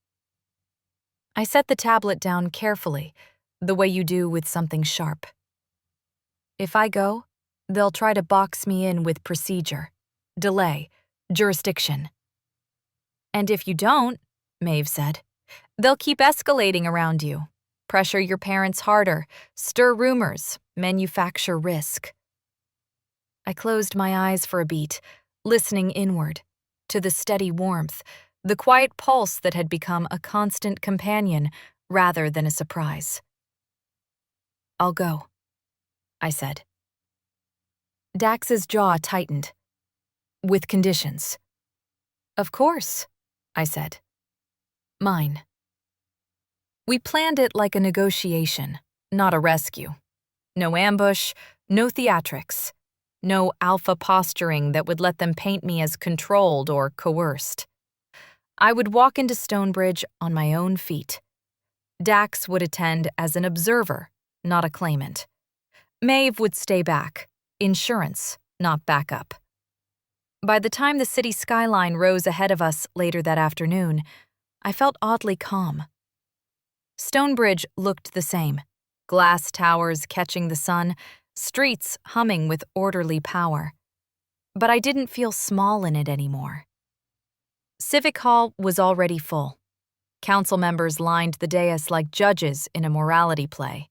I set the tablet down carefully, the way you do with something sharp. If I go, they'll try to box me in with procedure, delay, jurisdiction. And if you don't, Maeve said, they'll keep escalating around you, pressure your parents harder, stir rumors, manufacture risk. I closed my eyes for a beat, listening inward, to the steady warmth, the quiet pulse that had become a constant companion rather than a surprise. I'll go, I said. Dax's jaw tightened. With conditions. Of course, I said. Mine. We planned it like a negotiation, not a rescue. No ambush, no theatrics. No alpha posturing that would let them paint me as controlled or coerced. I would walk into Stonebridge on my own feet. Dax would attend as an observer, not a claimant. Maeve would stay back, insurance, not backup. By the time the city skyline rose ahead of us later that afternoon, I felt oddly calm. Stonebridge looked the same, glass towers catching the sun, streets humming with orderly power. But I didn't feel small in it anymore. Civic Hall was already full. Council members lined the dais like judges in a morality play.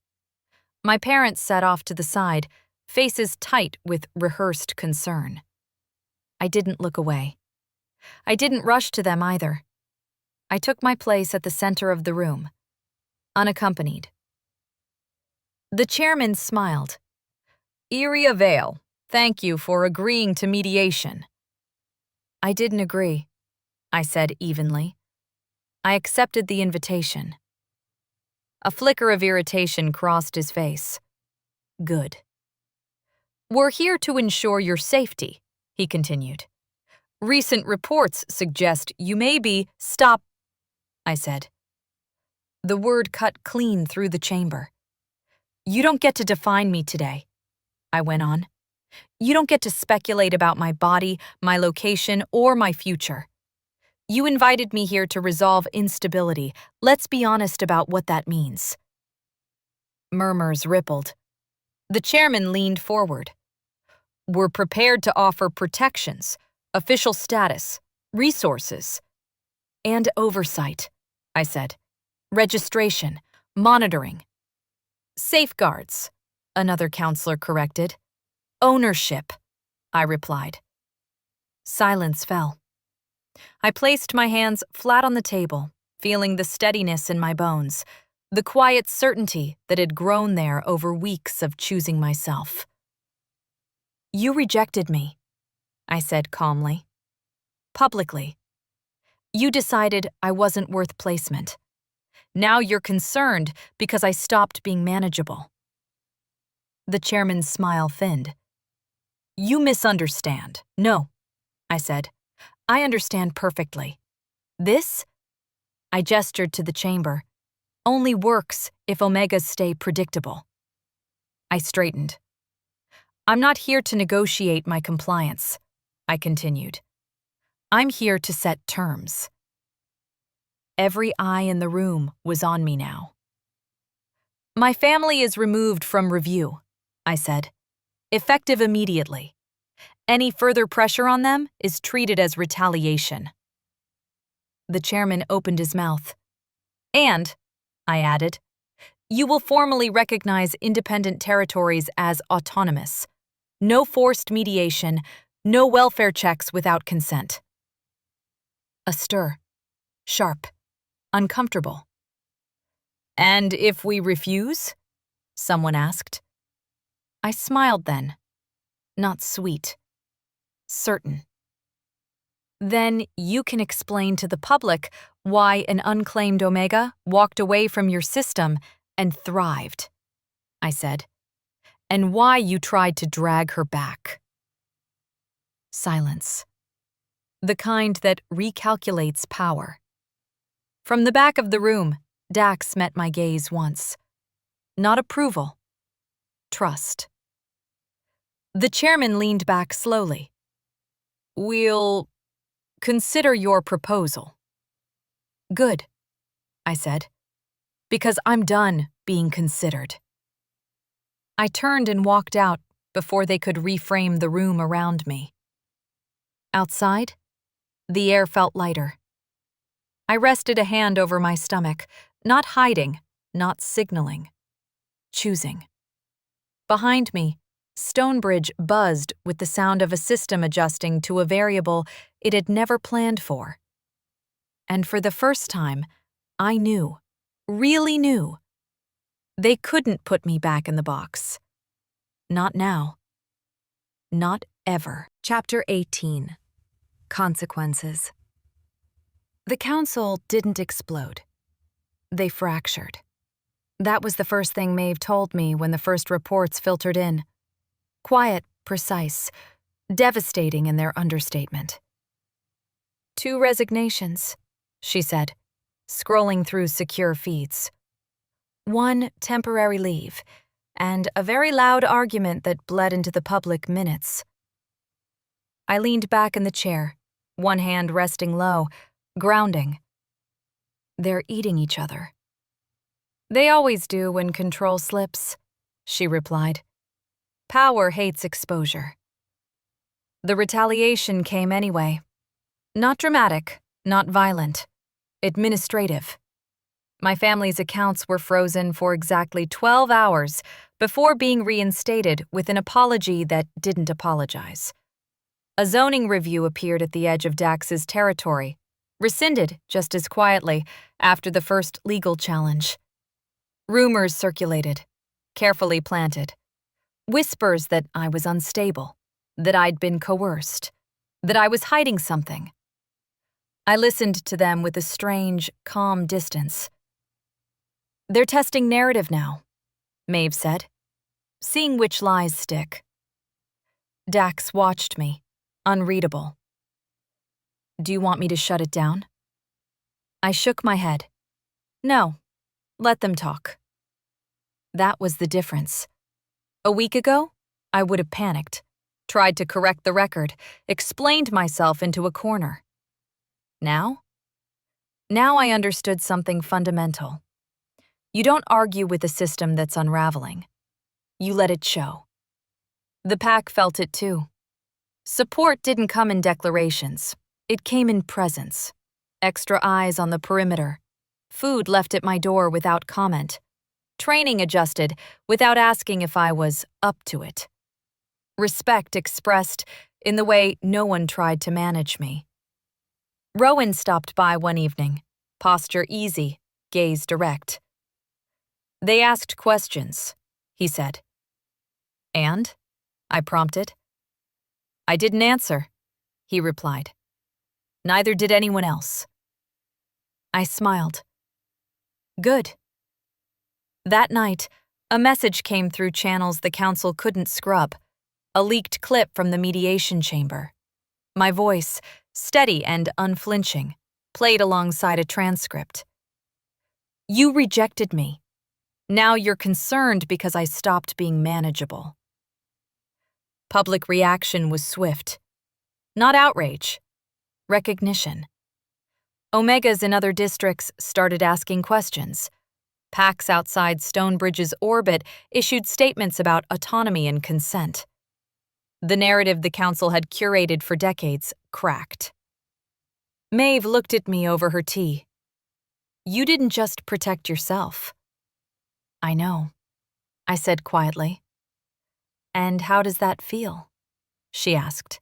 My parents sat off to the side, faces tight with rehearsed concern. I didn't look away. I didn't rush to them either. I took my place at the center of the room, unaccompanied. The chairman smiled. Iria Vale, thank you for agreeing to mediation. I didn't agree, I said evenly. I accepted the invitation. A flicker of irritation crossed his face. Good. We're here to ensure your safety, he continued. Recent reports suggest you may be— Stop, I said. The word cut clean through the chamber. You don't get to define me today, I went on. You don't get to speculate about my body, my location, or my future. You invited me here to resolve instability. Let's be honest about what that means. Murmurs rippled. The chairman leaned forward. We're prepared to offer protections, official status, resources. And oversight, I said. Registration, monitoring. Safeguards, another counselor corrected. Ownership, I replied. Silence fell. I placed my hands flat on the table, feeling the steadiness in my bones, the quiet certainty that had grown there over weeks of choosing myself. "You rejected me," I said calmly. "Publicly. You decided I wasn't worth placement. Now you're concerned because I stopped being manageable." The chairman's smile thinned. "You misunderstand." "No," I said. "I understand perfectly. This," I gestured to the chamber, "only works if Omegas stay predictable." I straightened. "I'm not here to negotiate my compliance," I continued. "I'm here to set terms." Every eye in the room was on me now. "My family is removed from review," I said, "effective immediately. Any further pressure on them is treated as retaliation." The chairman opened his mouth. "And," I added, "you will formally recognize independent territories as autonomous. No forced mediation, no welfare checks without consent." A stir. Sharp. Uncomfortable. "And if we refuse?" someone asked. I smiled then. Not sweet. Certain. "Then you can explain to the public why an unclaimed Omega walked away from your system and thrived," I said, "and why you tried to drag her back." Silence. The kind that recalculates power. From the back of the room, Dax met my gaze once. Not approval. Trust. The chairman leaned back slowly. "We'll consider your proposal." "Good," I said, "because I'm done being considered." I turned and walked out before they could reframe the room around me. Outside, the air felt lighter. I rested a hand over my stomach, not hiding, not signaling. Choosing. Behind me, Stonebridge buzzed with the sound of a system adjusting to a variable it had never planned for. And for the first time, I knew, really knew, they couldn't put me back in the box. Not now. Not ever. Chapter 18. Consequences. The council didn't explode. They fractured. That was the first thing Maeve told me when the first reports filtered in. Quiet, precise, devastating in their understatement. 2 resignations, she said, scrolling through secure feeds. 1 temporary leave, and a very loud argument that bled into the public minutes. I leaned back in the chair, one hand resting low, grounding. They're eating each other. They always do when control slips, she replied. Power hates exposure. The retaliation came anyway. Not dramatic, not violent. Administrative. My family's accounts were frozen for exactly 12 hours before being reinstated with an apology that didn't apologize. A zoning review appeared at the edge of Dax's territory, rescinded just as quietly after the first legal challenge. Rumors circulated, carefully planted. Whispers that I was unstable, that I'd been coerced, that I was hiding something. I listened to them with a strange, calm distance. They're testing narrative now, Maeve said, seeing which lies stick. Dax watched me, unreadable. Do you want me to shut it down? I shook my head. No, let them talk. That was the difference. A week ago, I would have panicked, tried to correct the record, explained myself into a corner. Now I understood something fundamental. You don't argue with a system that's unraveling. You let it show. The pack felt it too. Support didn't come in declarations. It came in presence. Extra eyes on the perimeter. Food left at my door without comment. Training adjusted without asking if I was up to it. Respect expressed in the way no one tried to manage me. Rowan stopped by one evening, posture easy, gaze direct. They asked questions, he said. And? I prompted. I didn't answer, he replied. Neither did anyone else. I smiled. Good. That night, a message came through channels the council couldn't scrub, a leaked clip from the mediation chamber. My voice, steady and unflinching, played alongside a transcript. You rejected me. Now you're concerned because I stopped being manageable. Public reaction was swift. Not outrage. Recognition. Omegas in other districts started asking questions. PACs outside Stonebridge's orbit issued statements about autonomy and consent. The narrative the council had curated for decades cracked. Maeve looked at me over her tea. You didn't just protect yourself. I know, I said quietly. And how does that feel? She asked.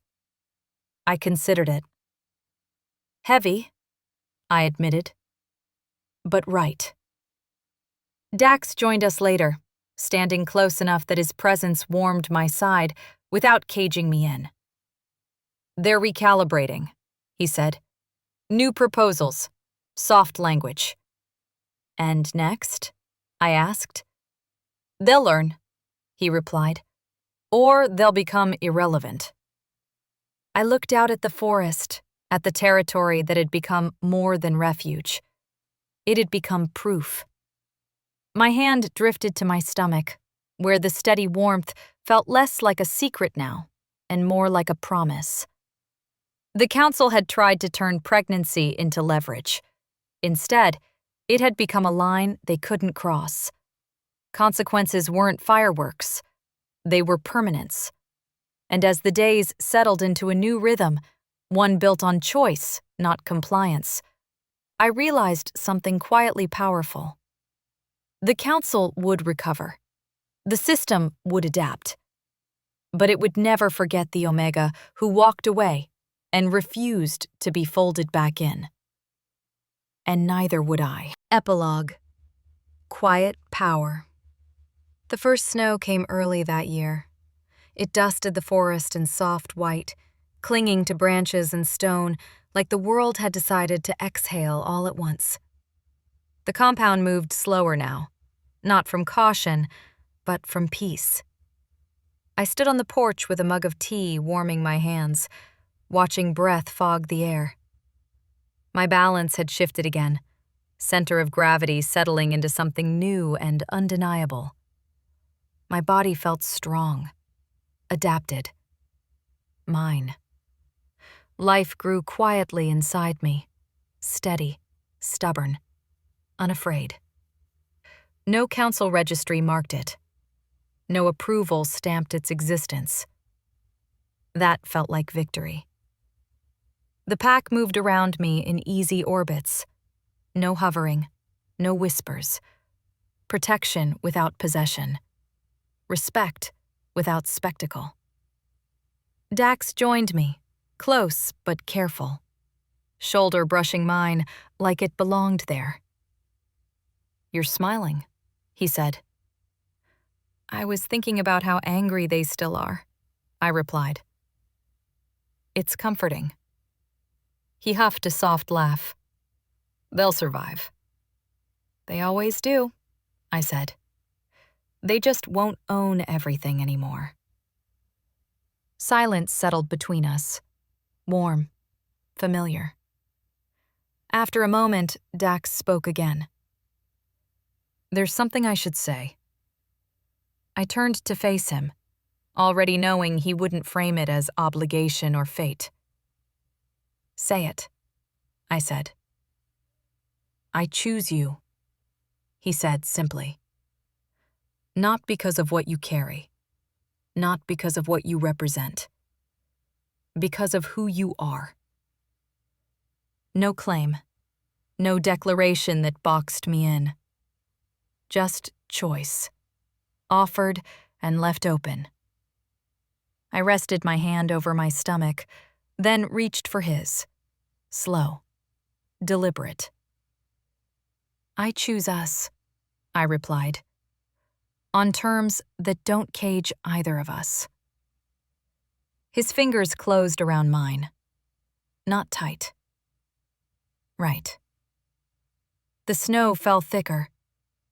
I considered it. Heavy, I admitted. But right. Dax joined us later, standing close enough that his presence warmed my side without caging me in. They're recalibrating, he said. New proposals, soft language. And next? I asked. They'll learn, he replied. Or they'll become irrelevant. I looked out at the forest, at the territory that had become more than refuge. It had become proof. My hand drifted to my stomach, where the steady warmth felt less like a secret now, and more like a promise. The council had tried to turn pregnancy into leverage. Instead, it had become a line they couldn't cross. Consequences weren't fireworks. They were permanence. And as the days settled into a new rhythm, one built on choice, not compliance, I realized something quietly powerful. The council would recover. The system would adapt. But it would never forget the Omega who walked away and refused to be folded back in. And neither would I. Epilogue. Quiet power. The first snow came early that year. It dusted the forest in soft white, clinging to branches and stone like the world had decided to exhale all at once. The compound moved slower now, not from caution, but from peace. I stood on the porch with a mug of tea warming my hands, watching breath fog the air. My balance had shifted again, center of gravity settling into something new and undeniable. My body felt strong, adapted. Mine. Life grew quietly inside me, steady, stubborn, unafraid. No council registry marked it. No approval stamped its existence. That felt like victory. The pack moved around me in easy orbits. No hovering, no whispers. Protection without possession. Respect without spectacle. Dax joined me, close but careful, shoulder brushing mine like it belonged there. You're smiling, he said. I was thinking about how angry they still are, I replied. It's comforting. He huffed a soft laugh. They'll survive. They always do, I said. They just won't own everything anymore. Silence settled between us, warm, familiar. After a moment, Dax spoke again. There's something I should say. I turned to face him, already knowing he wouldn't frame it as obligation or fate. Say it, I said. I choose you, he said simply. Not because of what you carry, not because of what you represent, because of who you are. No claim, no declaration that boxed me in. Just choice, offered and left open. I rested my hand over my stomach, then reached for his, slow, deliberate. I choose us, I replied, on terms that don't cage either of us. His fingers closed around mine. Not tight. Right. The snow fell thicker,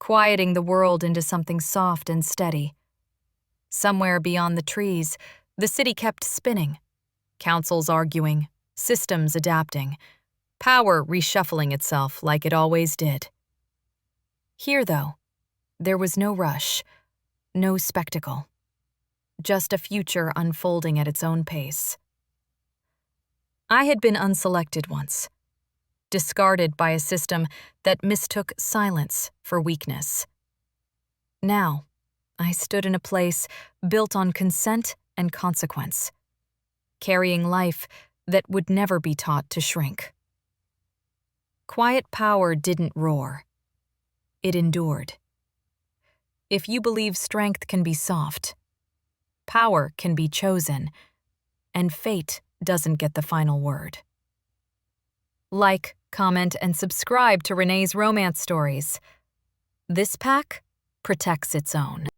quieting the world into something soft and steady. Somewhere beyond the trees, the city kept spinning, councils arguing, systems adapting, power reshuffling itself like it always did. Here, though, there was no rush, no spectacle, just a future unfolding at its own pace. I had been unselected once, discarded by a system that mistook silence for weakness. Now, I stood in a place built on consent and consequence, carrying life that would never be taught to shrink. Quiet power didn't roar. It endured. If you believe strength can be soft, power can be chosen, and fate doesn't get the final word. Like, comment, and subscribe to Rene's romance stories. This pack protects its own.